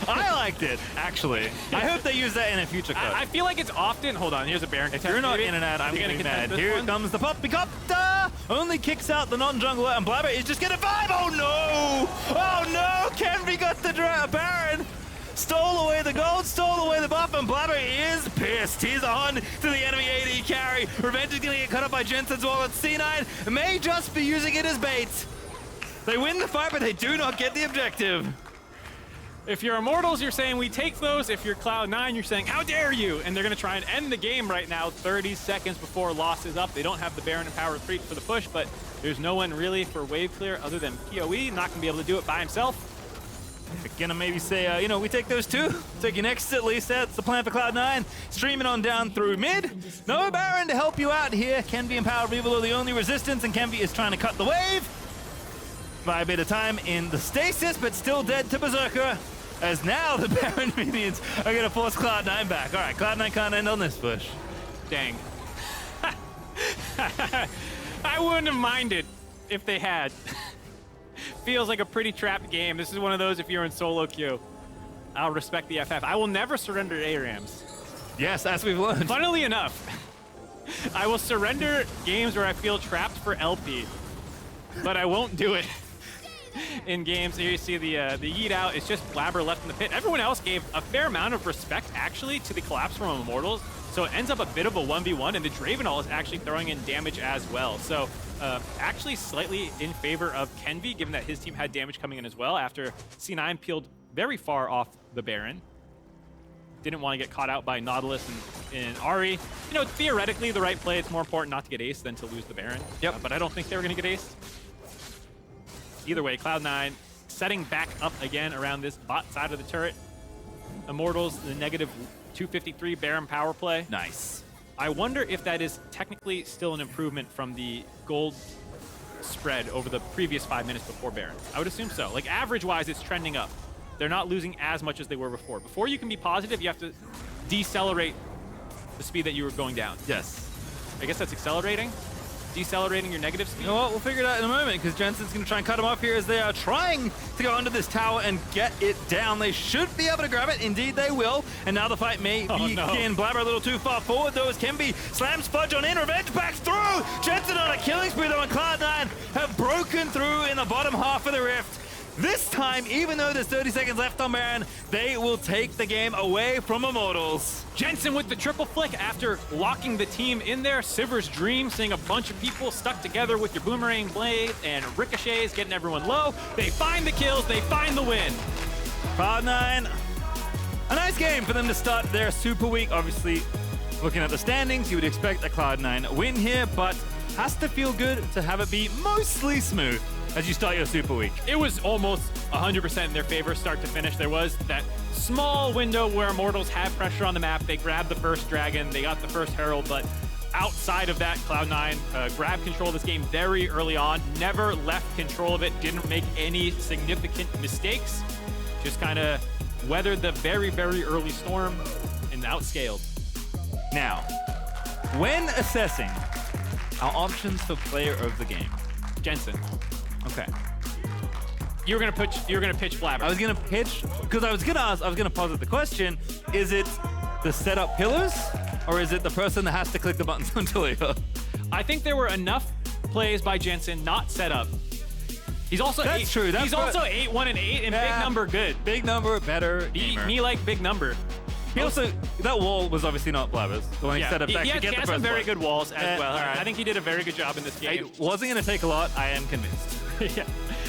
I liked it, actually. I hope they use that in a future cut. I feel like it's often... Hold on, here's a Baron. If you're not in and out, I'm going to be mad. Here comes the Poppycopter! Only kicks out the non-jungler, and Blaber is just going to vibe! Oh no! Oh no! Kenvi got the Baron! Stole away the gold, stole away the buff, and Blaber is pissed. He's on to the enemy AD carry. Revenge is going to get cut up by Jensen as well. And C9 may just be using it as bait. They win the fight, but they do not get the objective. If you're Immortals, you're saying we take those. If you're Cloud9, you're saying how dare you? And they're going to try and end the game right now, 30 seconds before loss is up. They don't have the Baron and Power 3 for the push, but there's no one really for wave clear other than PoE. Not going to be able to do it by himself. Gonna maybe say, you know, we take those two. Take your next at least. That's the plan for Cloud9. Streaming on down through mid. No Baron to help you out here. Kenvi and PowerOfEvil are the only resistance, and Kenvi is trying to cut the wave. By a bit of time in the stasis, but still dead to Berserker. As now the Baron minions are gonna force Cloud9 back. All right, Cloud9 can't end on this push. Dang. I wouldn't have minded if they had. Feels like a pretty trapped game. This is one of those if you're in solo queue. I'll respect the FF. I will never surrender ARAMs. Yes, as we've learned. Funnily enough, I will surrender games where I feel trapped for LP, but I won't do it in games. Here you see the yeet out. It's just Blaber left in the pit. Everyone else gave a fair amount of respect, actually, to the collapse from Immortals. So it ends up a bit of a 1v1, and the Draven is actually throwing in damage as well. So actually slightly in favor of Kenvi, given that his team had damage coming in as well after C9 peeled very far off the Baron. Didn't want to get caught out by Nautilus and Ahri. You know, theoretically, the right play, it's more important not to get ace than to lose the Baron. Yep. But I don't think they were going to get ace. Either way, Cloud9 setting back up again around this bot side of the turret. Immortals, the negative 253 Baron power play. Nice. I wonder if that is technically still an improvement from the gold spread over the previous 5 minutes before Baron. I would assume so. Like, average-wise, it's trending up. They're not losing as much as they were before. Before you can be positive, you have to decelerate the speed that you were going down. Yes. I guess that's accelerating? Decelerating your negative speed? You know what? We'll figure it out in a moment, because Jensen's going to try and cut him off here as they are trying to go under this tower and get it down. They should be able to grab it. Indeed, they will. And now the fight may begin. Blaber a little too far forward, though, as Kenvi slams Fudge on in. Revenge backs through. Jensen on a killing spree, though, and Cloud9 have broken through in the bottom half of the rift. This time, even though there's 30 seconds left on Baron, they will take the game away from Immortals. Jensen with the triple flick after locking the team in there. Sivir's dream, seeing a bunch of people stuck together with your boomerang blade and ricochets, getting everyone low. They find the kills, they find the win. Cloud9, a nice game for them to start their super week. Obviously, looking at the standings, you would expect a Cloud9 win here, but has to feel good to have it be mostly smooth as you start your super week. It was almost 100% in their favor, start to finish. There was that small window where Immortals had pressure on the map. They grabbed the first dragon, they got the first herald, but outside of that, Cloud9 grabbed control of this game very early on, never left control of it, didn't make any significant mistakes, just kind of weathered the very, very early storm and outscaled. Now, when assessing our options for player of the game, Jensen, okay. you're gonna pitch Blaber. I was gonna pitch because I was gonna posit the question: is it the setup pillars, or is it the person that has to click the buttons on Taliyah? I think there were enough plays by Jensen not set up. He's also That's true. That's he's also 8-1 and 8 and big number good. Big number, better. Me like big number. He also, that wall was obviously not Blaber's. The one he set up back to get the He first has some very blood. good walls as well. Alright. I think he did a very good job in this game. It wasn't going to take a lot. I am convinced. Yeah.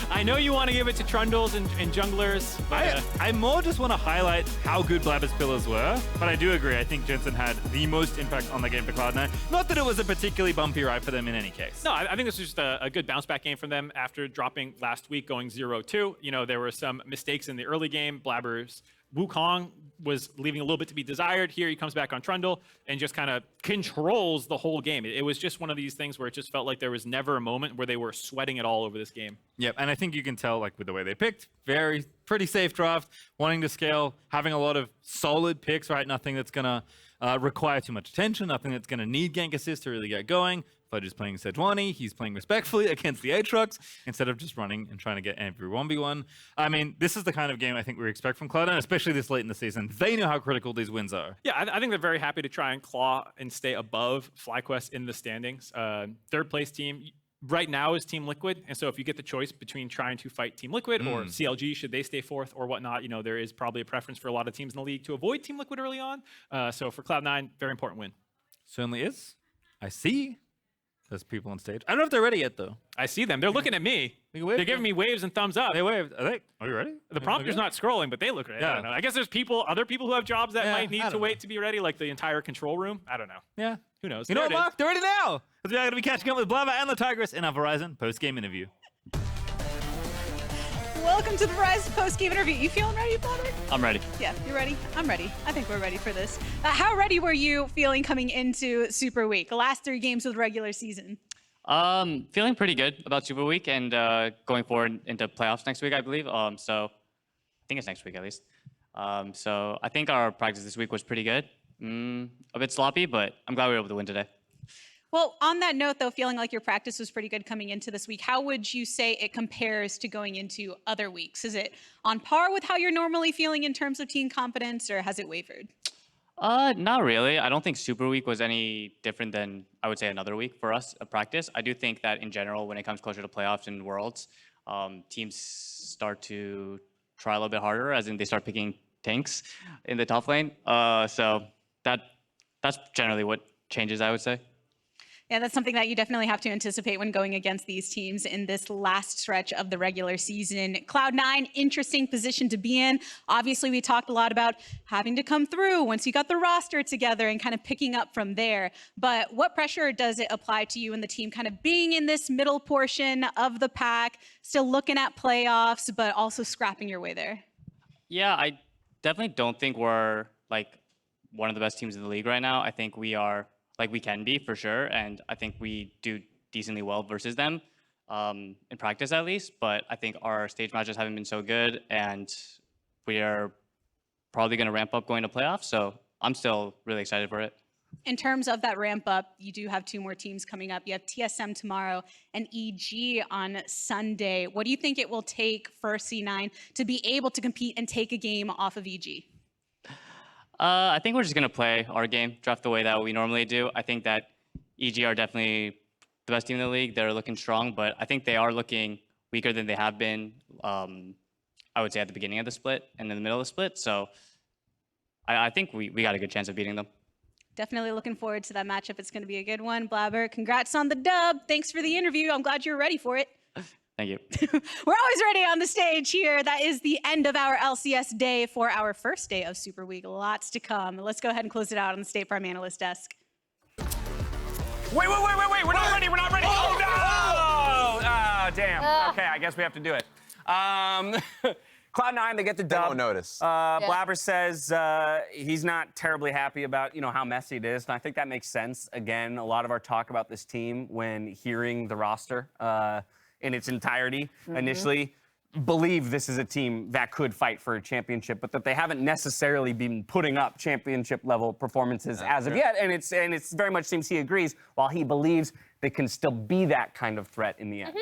I know you want to give it to Trundles and junglers, but I more just want to highlight how good Blaber's pillars were, but I do agree. I think Jensen had the most impact on the game for Cloud9. Not that it was a particularly bumpy ride for them in any case. no, I think this was just a good bounce back game from them after dropping last week, going 0-2. You know, there were some mistakes in the early game. Blaber's Wukong was leaving a little bit to be desired. Here he comes back on Trundle and just kind of controls the whole game. It was just one of these things where it just felt like there was never a moment where they were sweating it all over this game. Yep, and I think you can tell, like, with the way they picked, pretty safe draft, wanting to scale, having a lot of solid picks, right? Nothing that's going to require too much attention, nothing that's going to need gank assist to really get going. Fudge is playing Sejuani. He's playing respectfully against the Aatrox instead of just running and trying to get every 1v1. I mean, this is the kind of game I think we expect from Cloud9, especially this late in the season. They know how critical these wins are. Yeah, I think they're very happy to try and claw and stay above FlyQuest in the standings. Third place team right now is Team Liquid, and so if you get the choice between trying to fight Team Liquid or CLG, should they stay fourth or whatnot, you know, there is probably a preference for a lot of teams in the league to avoid Team Liquid early on. So for Cloud9, very important win. Certainly is. I see there's people on stage. I don't know if they're ready yet, though. I see them. They're looking at me. They're giving me waves and thumbs up. They waved. Are you ready? The prompter's not scrolling, but they look ready. I don't know. I guess there's other people who have jobs that might need to wait to be ready, like the entire control room. I don't know. Yeah. Who knows? You know what, Mark? They're ready now. Because we're going to be catching up with Blaber and LeTigress in our Verizon post-game interview. Welcome to the Verizon post-game interview. You feeling ready, Blaber? I'm ready. Yeah, you ready? I'm ready. I think we're ready for this. How ready were you feeling coming into Super Week, the last 3 games of the regular season? Feeling pretty good about Super Week and going forward into playoffs next week, I believe. So I think it's next week at least. So I think our practice this week was pretty good. A bit sloppy, but I'm glad we were able to win today. Well, on that note, though, feeling like your practice was pretty good coming into this week, how would you say it compares to going into other weeks? Is it on par with how you're normally feeling in terms of team confidence, or has it wavered? Not really. I don't think Super Week was any different than, I would say, another week for us of practice. I do think that in general, when it comes closer to playoffs and Worlds, teams start to try a little bit harder, as in they start picking tanks in the top lane. So that's generally what changes, I would say. Yeah, that's something that you definitely have to anticipate when going against these teams in this last stretch of the regular season. Cloud9, interesting position to be in. Obviously, we talked a lot about having to come through once you got the roster together and kind of picking up from there. But what pressure does it apply to you and the team kind of being in this middle portion of the pack, still looking at playoffs, but also scrapping your way there? Yeah, I definitely don't think we're like one of the best teams in the league right now. I think we are, like, we can be for sure, and I think we do decently well versus them in practice at least. But I think our stage matches haven't been so good, and we are probably going to ramp up going to playoffs. So I'm still really excited for it. In terms of that ramp up, you do have 2 more teams coming up. You have TSM tomorrow and EG on Sunday. What do you think it will take for C9 to be able to compete and take a game off of EG? I think we're just going to play our game, draft the way that we normally do. I think that EG are definitely the best team in the league. They're looking strong, but I think they are looking weaker than they have been, I would say, at the beginning of the split and in the middle of the split. So I think we got a good chance of beating them. Definitely looking forward to that matchup. It's going to be a good one. Blaber, congrats on the dub. Thanks for the interview. I'm glad you're ready for it. Thank you. We're always ready on the stage here. That is the end of our LCS day for our first day of Super Week. Lots to come. Let's go ahead and close it out on the State Farm Analyst desk. Wait. We're not ready. Oh, no! Oh, damn. Okay, I guess we have to do it. Cloud9, they get the dub. They won't notice. Blaber says he's not terribly happy about, how messy it is. And I think that makes sense. Again, a lot of our talk about this team when hearing the roster in its entirety initially, believe this is a team that could fight for a championship, but that they haven't necessarily been putting up championship level performances as of yet. And it's very much seems he agrees, while he believes they can still be that kind of threat in the end.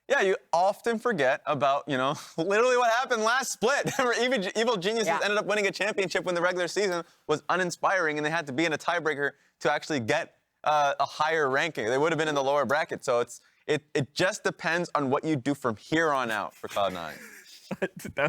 Yeah, you often forget about, literally what happened last split. Evil Geniuses ended up winning a championship when the regular season was uninspiring and they had to be in a tiebreaker to actually get a higher ranking. They would have been in the lower bracket. So it just depends on what you do from here on out for Cloud9.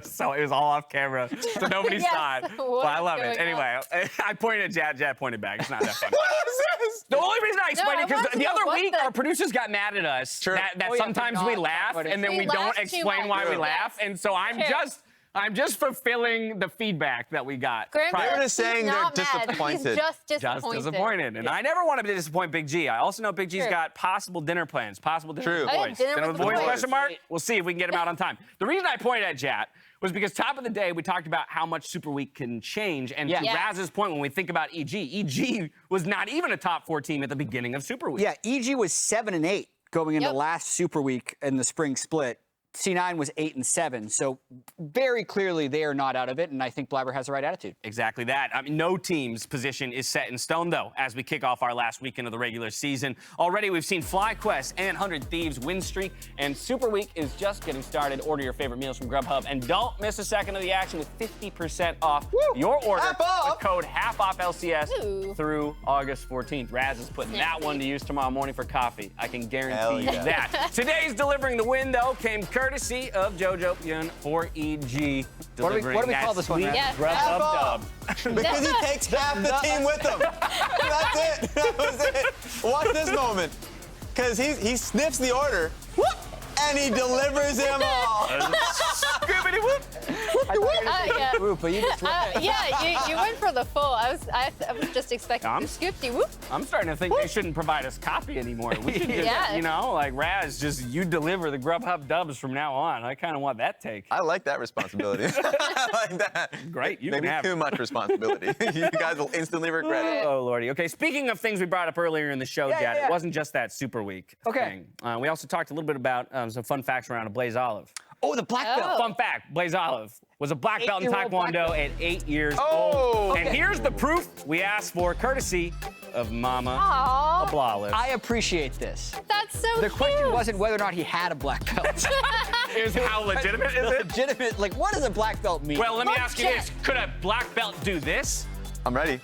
So it was all off camera, so nobody saw it. But I love it. Anyway, I pointed at Jad pointed back. It's not that funny. What is this? The only reason I explained it because the other week the- our producers got mad at us that sometimes we laugh and then we don't explain why we laugh, and so I'm just fulfilling the feedback that we got. They're just saying they're disappointed. He's just disappointed. Just disappointed. And I never want to disappoint Big G. I also know Big G's got possible dinner plans, possible dinner with the boys. Dinner with the boys. Question mark? We'll see if we can get him out on time. The reason I pointed at Jat was because top of the day, we talked about how much Super Week can change. And to Raz's point, when we think about EG was not even a top 4 team at the beginning of Super Week. Yeah, EG was 7-8 going into last Super Week in the spring split. C9 was 8-7, so very clearly they are not out of it, and I think Blaber has the right attitude. Exactly that. I mean, no team's position is set in stone, though, as we kick off our last weekend of the regular season. Already, we've seen FlyQuest and 100 Thieves win streak, and Super Week is just getting started. Order your favorite meals from Grubhub, and don't miss a second of the action with 50% off your order with code HALFOFFLCS through August 14th. Raz is putting that one to use tomorrow morning for coffee. I can guarantee you that. Today's delivering the win, though, came courtesy of Jojo Pyun for EG. What do we call this one, Raz? Grubhub dub. Because he takes half the team with him. That's it. That was it. Watch this moment. Because he sniffs the order, and he delivers them all. Scoobity whoop. But you just you went for the full. I was just expecting the scoopty whoop. I'm starting to think they shouldn't provide us copy anymore. We should just, like Raz, just you deliver the Grubhub dubs from now on. I kind of want that take. I like that responsibility. I like that. Great, you Maybe can have too much responsibility. You guys will instantly regret it. Oh, Lordy. Okay, speaking of things we brought up earlier in the show, Jad, it wasn't just that Super Week thing. We also talked a little bit about some fun facts around a Blaze Olive. Oh, the black belt. Fun fact, Blaze Olive was a black belt in Taekwondo at 8 years old. And here's the proof we asked for, courtesy of Mama Ablolive. I appreciate this. That's so The question wasn't whether or not he had a black belt. Is how legitimate is it? Legitimate, like what does a black belt mean? Well, let me ask you this. Could a black belt do this? I'm ready.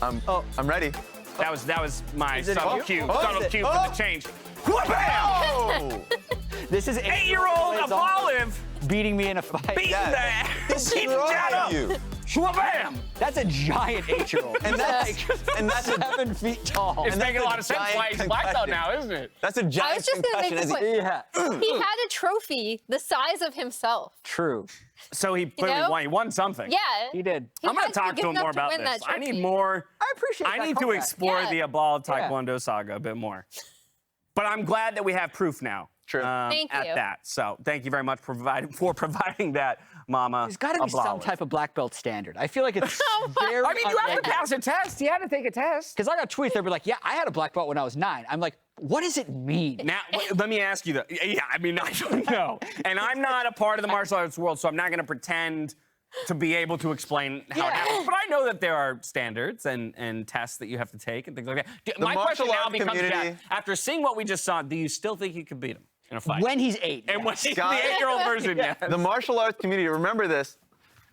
I'm ready. That was my subtle cue for the change. Bam! This is 8-year-old Ablolive beating me in a fight. beating beating Jad up. Bam! That's a giant 8-year-old. And that's 7 feet tall. It's making a lot of sense why he's black belt now, isn't it? That's a giant I was just going to make concussion. the point. He had a trophy the size of himself. True. So he clearly won. He won something. Yeah. He did. I'm going to talk to him more about this. I need more. I appreciate I that need to comeback. explore the Ablolive Taekwondo saga a bit more. But I'm glad that we have proof now. True. Thank you. At that. So thank you very much for providing that, Mama. There's got to be some type of black belt standard. I feel like it's very I mean, you have to pass a test. You had to take a test. Because I got tweets that were like, yeah, I had a black belt when I was 9. I'm like, what does it mean? Now, let me ask you though. Yeah, I mean, I don't know. And I'm not a part of the martial arts world, so I'm not going to pretend to be able to explain how it happens. But I know that there are standards and tests that you have to take and things like that. My question now becomes, Jack, after seeing what we just saw, do you still think you could beat him in a fight? When he's 8. And when he's the 8-year-old version, yes. The martial arts community, remember this.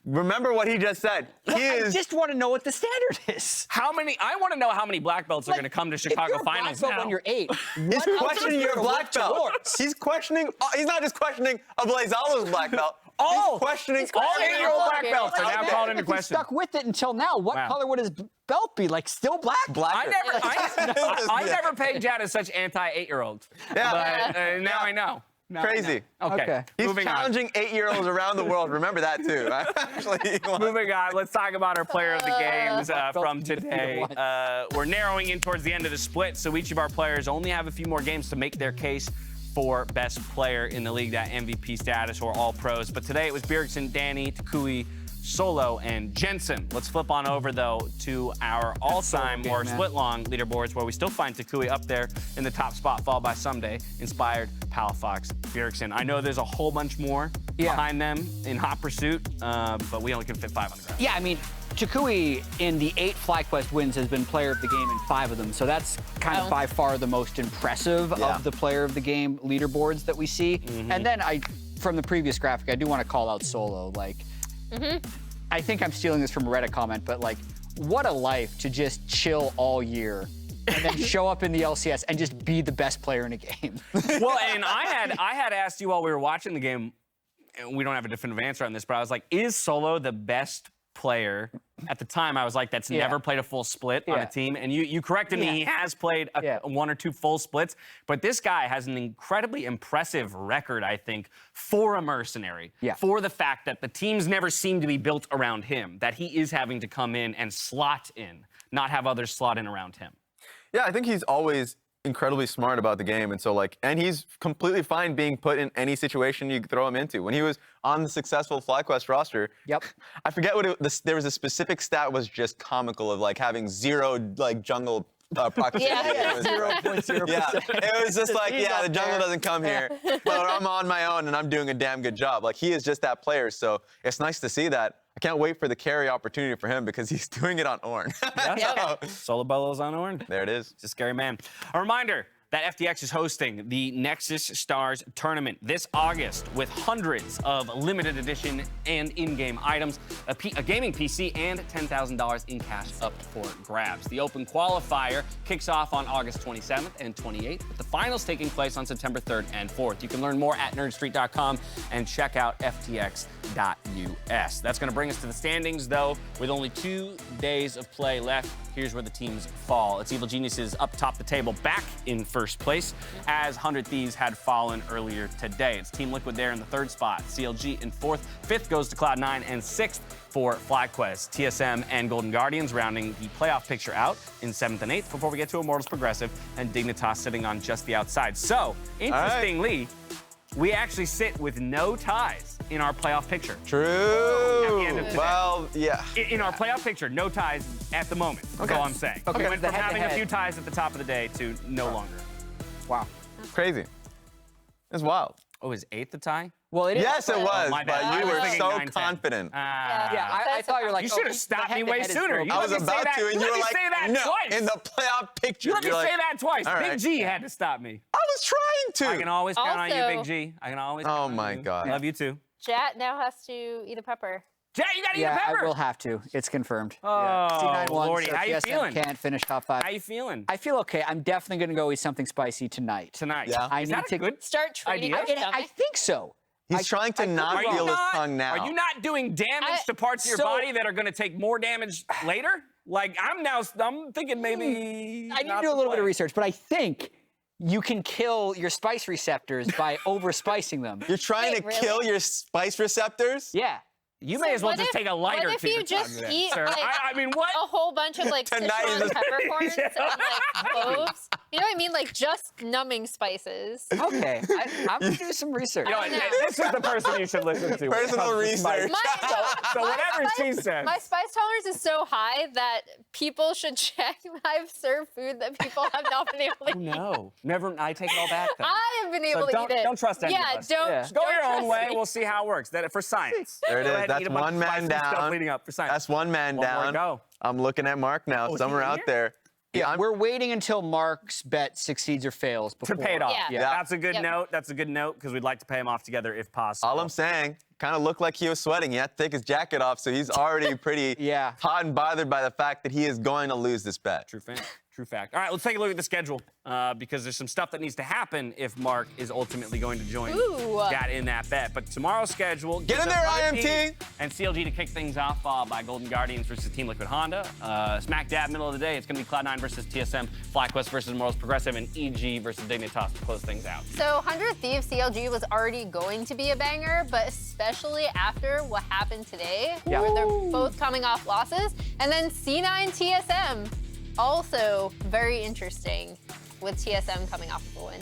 Remember what he just said. I just want to know what the standard is. I want to know how many black belts are going to come to Chicago finals now. When you're 8, he's questioning your black belt. He's questioning. He's not just questioning a Blaze Olive's black belt. He's questioning all 8-year-old black belts are now called into question. Stuck with it until now. What color would his belt be? Like still black? Black. I never pegged Jad as such anti-8-year-old. Yeah. But now I know. Crazy. Okay. He's challenging 8-year-olds around the world. Remember that too. Moving on. Let's talk about our player of the games from today. We're narrowing in towards the end of the split, so each of our players only have a few more games to make their case for best player in the league, that MVP status or all pros. But today it was Bjergsen, Danny, Takui, Solo, and Jensen. Let's flip on over, though, to our all-time or split-long leaderboards, where we still find Takui up there in the top spot, followed by Someday, Inspired, Palafox, Bjergsen. I know there's a whole bunch more behind them in hot pursuit, but we only can fit 5 on the ground. Yeah, I mean, Takui in the 8 FlyQuest wins has been player of the game in 5 of them, so that's kind of by far the most impressive of the player of the game leaderboards that we see. And then from the previous graphic, I do want to call out Solo. Like, I think I'm stealing this from a Reddit comment, but like, what a life to just chill all year and then show up in the LCS and just be the best player in a game. Well, and I had asked you while we were watching the game, and we don't have a definitive answer on this, but I was like, is Solo the best player? At the time, I was like, that's never played a full split on a team. And you corrected me, he has played 1 or 2 full splits. But this guy has an incredibly impressive record, I think, for a mercenary. For the fact that the teams never seem to be built around him, that he is having to come in and slot in, not have others slot in around him. Yeah, I think he's always incredibly smart about the game, and so like, and he's completely fine being put in any situation you throw him into. When he was on the successful FlyQuest roster, I forget what there was a specific stat was just comical of like having 0 like jungle proximity. Yeah, 0.0%. Yeah, it was just like, the jungle doesn't come here, but I'm on my own and I'm doing a damn good job. Like, he is just that player, so it's nice to see that. I can't wait for the carry opportunity for him because he's doing it on Ornn. Solo Bolo's on Ornn. There it is. It's a scary man. A reminder that FTX is hosting the Nexus Stars tournament this August with hundreds of limited edition and in-game items, a gaming PC, and $10,000 in cash up for grabs. The open qualifier kicks off on August 27th and 28th, with the finals taking place on September 3rd and 4th. You can learn more at nerdstreet.com and check out ftx.us. That's going to bring us to the standings, though, with only 2 days of play left. Here's where the teams fall. It's Evil Geniuses up top the table, back in first place, as 100 Thieves had fallen earlier today. It's Team Liquid there in the 3rd spot, CLG in 4th, 5th goes to Cloud9, and 6th for FlyQuest. TSM and Golden Guardians rounding the playoff picture out in 7th and 8th before we get to Immortals Progressive and Dignitas sitting on just the outside. So, interestingly, we actually sit with no ties in our playoff picture. True. At the end of today. Well, yeah. In our playoff picture, no ties at the moment. That's all I'm saying. We went from having a few ties at the top of the day to no longer. Wow. Crazy. It's wild. Oh, is 8th the tie? Well, it is. Yes, it was, my bad. but you were thinking so 9-10. confident. I thought you were like, You should have stopped me way sooner. You I was let me say about that- to, and you were like, say that no, twice. in the playoff picture. You let me You're say like, that twice. all Big right. G had to stop me. I was trying to. I can always count on you, Also- Big G. I can always count Oh on my you. God. I love you too. Jat now has to eat a pepper. Jay, you gotta eat a pepper. I will have to. It's confirmed. Oh, C9 won, Lordy, so how you TSM feeling? can't finish top 5. How you feeling? I feel okay. I'm definitely going to go eat something spicy tonight. Tonight. Yeah. I Is need that to a good Start treating idea? your I stomach. think so. He's trying to not Are you feel his not- tongue now. Are you not doing damage to parts of your so- body that are going to take more damage later? Like, I'm thinking maybe. I need not to do a little bit of play. research, but I think you can kill your spice receptors by over-spicing them. You're trying Wait, to really? kill your spice receptors? Yeah. You may as well what just if- take a lighter what if to you your just tongue then, eat, sir. like, I mean, what? A whole bunch of like Tonight Sichuan is- peppercorns and like cloves. You know what I mean? Like just numbing spices. Okay. I'm going to do some research. You know, this is the person you should listen to. when it Personal comes to spice. research. So whatever she says. My spice tolerance is so high that people should check. I've served food that people have not been able to eat. No, never. I take it all back. Then. I have been able So to don't- eat it. don't trust any of Yeah, us. don't. Yeah. Go don't your own trust way. me. We'll see how it works. That for science. There it Go is. ahead and eat That's a bunch one of man spices and stuff down. leading up for science. That's one man One more down. to go. I'm looking at Mark now, is somewhere he in out here? there. Yeah, We're waiting until Mark's bet succeeds or fails To before. pay it off. Yeah. That's a good Yep. note. That's a good note because we'd like to pay him off together if possible. all I'm saying, kind of looked like he was sweating. He had to take his jacket off, so he's already pretty hot and bothered by the fact that he is going to lose this bet. True fact. True fact. All right, let's take a look at the schedule because there's some stuff that needs to happen if Mark is ultimately going to join Jat in that bet. But tomorrow's schedule. Get in gives there, us IMT! And CLG to kick things off by Golden Guardians versus Team Liquid Honda. Smack dab middle of the day, it's going to be Cloud9 versus TSM, FlyQuest versus Immortals Progressive, and EG versus Dignitas to close things out. So 100 Thieves CLG was already going to be a banger, but especially after what happened today, where they're both coming off losses. And then C9 TSM, also very interesting with TSM coming off of a win.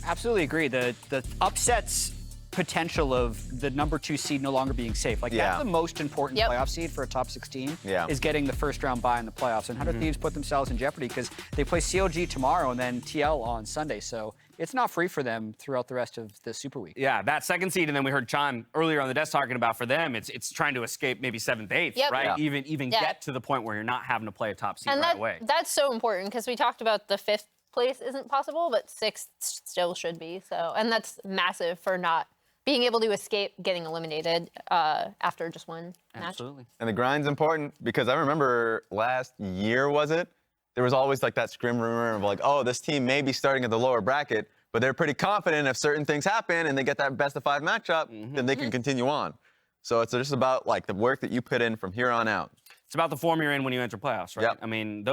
Absolutely agree. The upsets potential of the number 2 seed no longer being safe. Like that's the most important playoff seed for a top 16 is getting the first round bye in the playoffs. And 100 Thieves put themselves in jeopardy because they play COG tomorrow and then TL on Sunday. So it's not free for them throughout the rest of the Super Week. Yeah, that second seed, and then we heard Chime earlier on the desk talking about for them, it's trying to escape maybe 7th, 8th, right? Even get to the point where you're not having to play a top seed right away. That's so important because we talked about the 5th place isn't possible, but 6th still should be. So, and that's massive for not being able to escape getting eliminated after just one match. Absolutely. And the grind's important because I remember last year, was it? There was always like that scrim rumor of like, oh, this team may be starting at the lower bracket, but they're pretty confident if certain things happen and they get that best of 5 matchup, then they can continue on. So it's just about like the work that you put in from here on out. It's about the form you're in when you enter playoffs, right? Yep. I mean,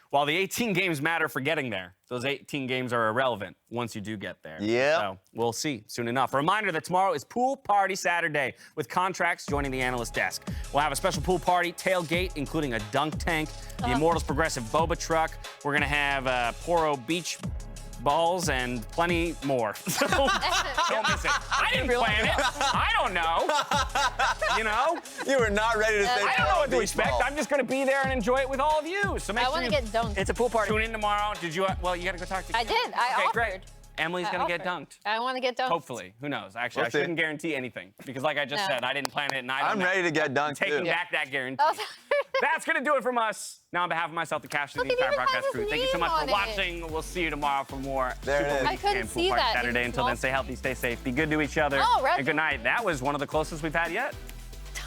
while the 18 games matter for getting there, those 18 games are irrelevant once you do get there. Yeah. So we'll see soon enough. A reminder that tomorrow is Pool Party Saturday with contracts joining the analyst desk. We'll have a special pool party, tailgate, including a dunk tank, the Immortals Progressive Boba truck. We're going to have Poro Beach balls and plenty more. So don't miss it. I didn't plan it. I don't know. You know? You were not ready to say I don't know what to expect. I'm just going to be there and enjoy it with all of you. So make I sure want to get dunked. It's a pool party. tune in tomorrow. Well, you got to go talk to I did. I Okay, offered. great. Emily's going to get dunked. I want to get dunked. Hopefully. Who knows? Actually, We'll I see. shouldn't guarantee anything because like I just said, I didn't plan it and I don't I'm know. ready to get dunked Taking too. back that guarantee. That's going to do it from us. Now, on behalf of myself, the Cash, and the Look, it entire even has broadcast his crew, thank you so name much for on it. watching. We'll see you tomorrow for more There it Super is. Week I couldn't and see Pool Party that in Saturday. Until then, small- stay healthy, stay safe, be good to each other, Oh, Red and good night. That was one of the closest we've had yet.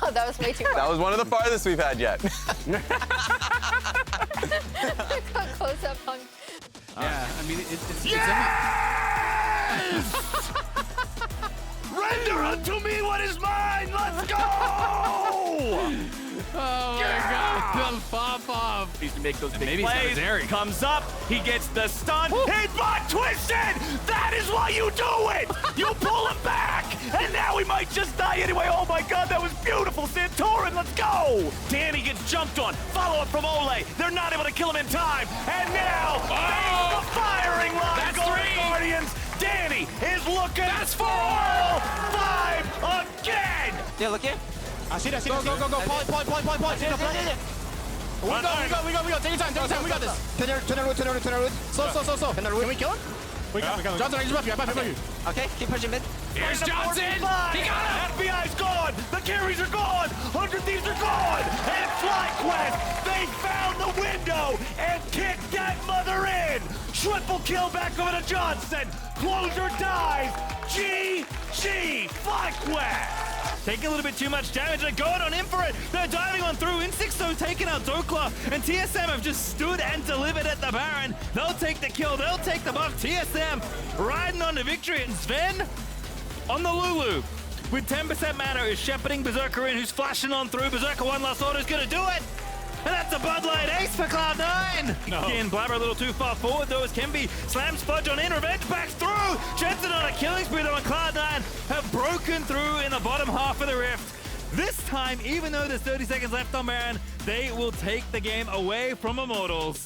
Oh, that was way too That far. was one of the farthest we've had yet. Close up on. Yeah, I mean, it's Render unto me what is mine! Let's go! oh my God, the pop-off. Used to make those big Maybe he's got plays. his Ahri. Comes up, he gets the stun, he butt twisted! That is why you do it! You pull him back! And now we might just die anyway. Oh my God, that was beautiful, Santorin, let's go! Danny gets jumped on, follow-up from Ole. They're not able to kill him in time. And now, the firing line, That's Golden 3. Guardians. Danny is looking for all 5 again! Yeah, look here. I see that. Go. Point. We go. Take your time. We got this. Turn the root. Slow. Can we kill him? We got him. Johnson, I just buff you. Okay, keep pushing mid. Here's Johnson. He got him. FBI's gone. The carries are gone. 100 Thieves are gone. And FlyQuest, they found the window and kicked that mother in. Triple kill back over to Johnson. Closer dies. GG FlyQuest. Taking a little bit too much damage. They're going on in for it. They're diving on through. Instinct though taking out Dokla. And TSM have just stood and delivered at the Baron. They'll take the kill. They'll take the buff. TSM riding on to victory. And Zven on the Lulu with 10% mana is shepherding Berserker in, who's flashing on through. Berserker one last order is going to do it. And that's a Bud Light ace for Cloud9. No. Again, Blaber a little too far forward though as Kenvi slams Fudge on in. Revenge backs through. Jensen on a killing spree though, and Cloud9 have broken through in the bottom half of the rift. This time, even though there's 30 seconds left on Baron, they will take the game away from Immortals.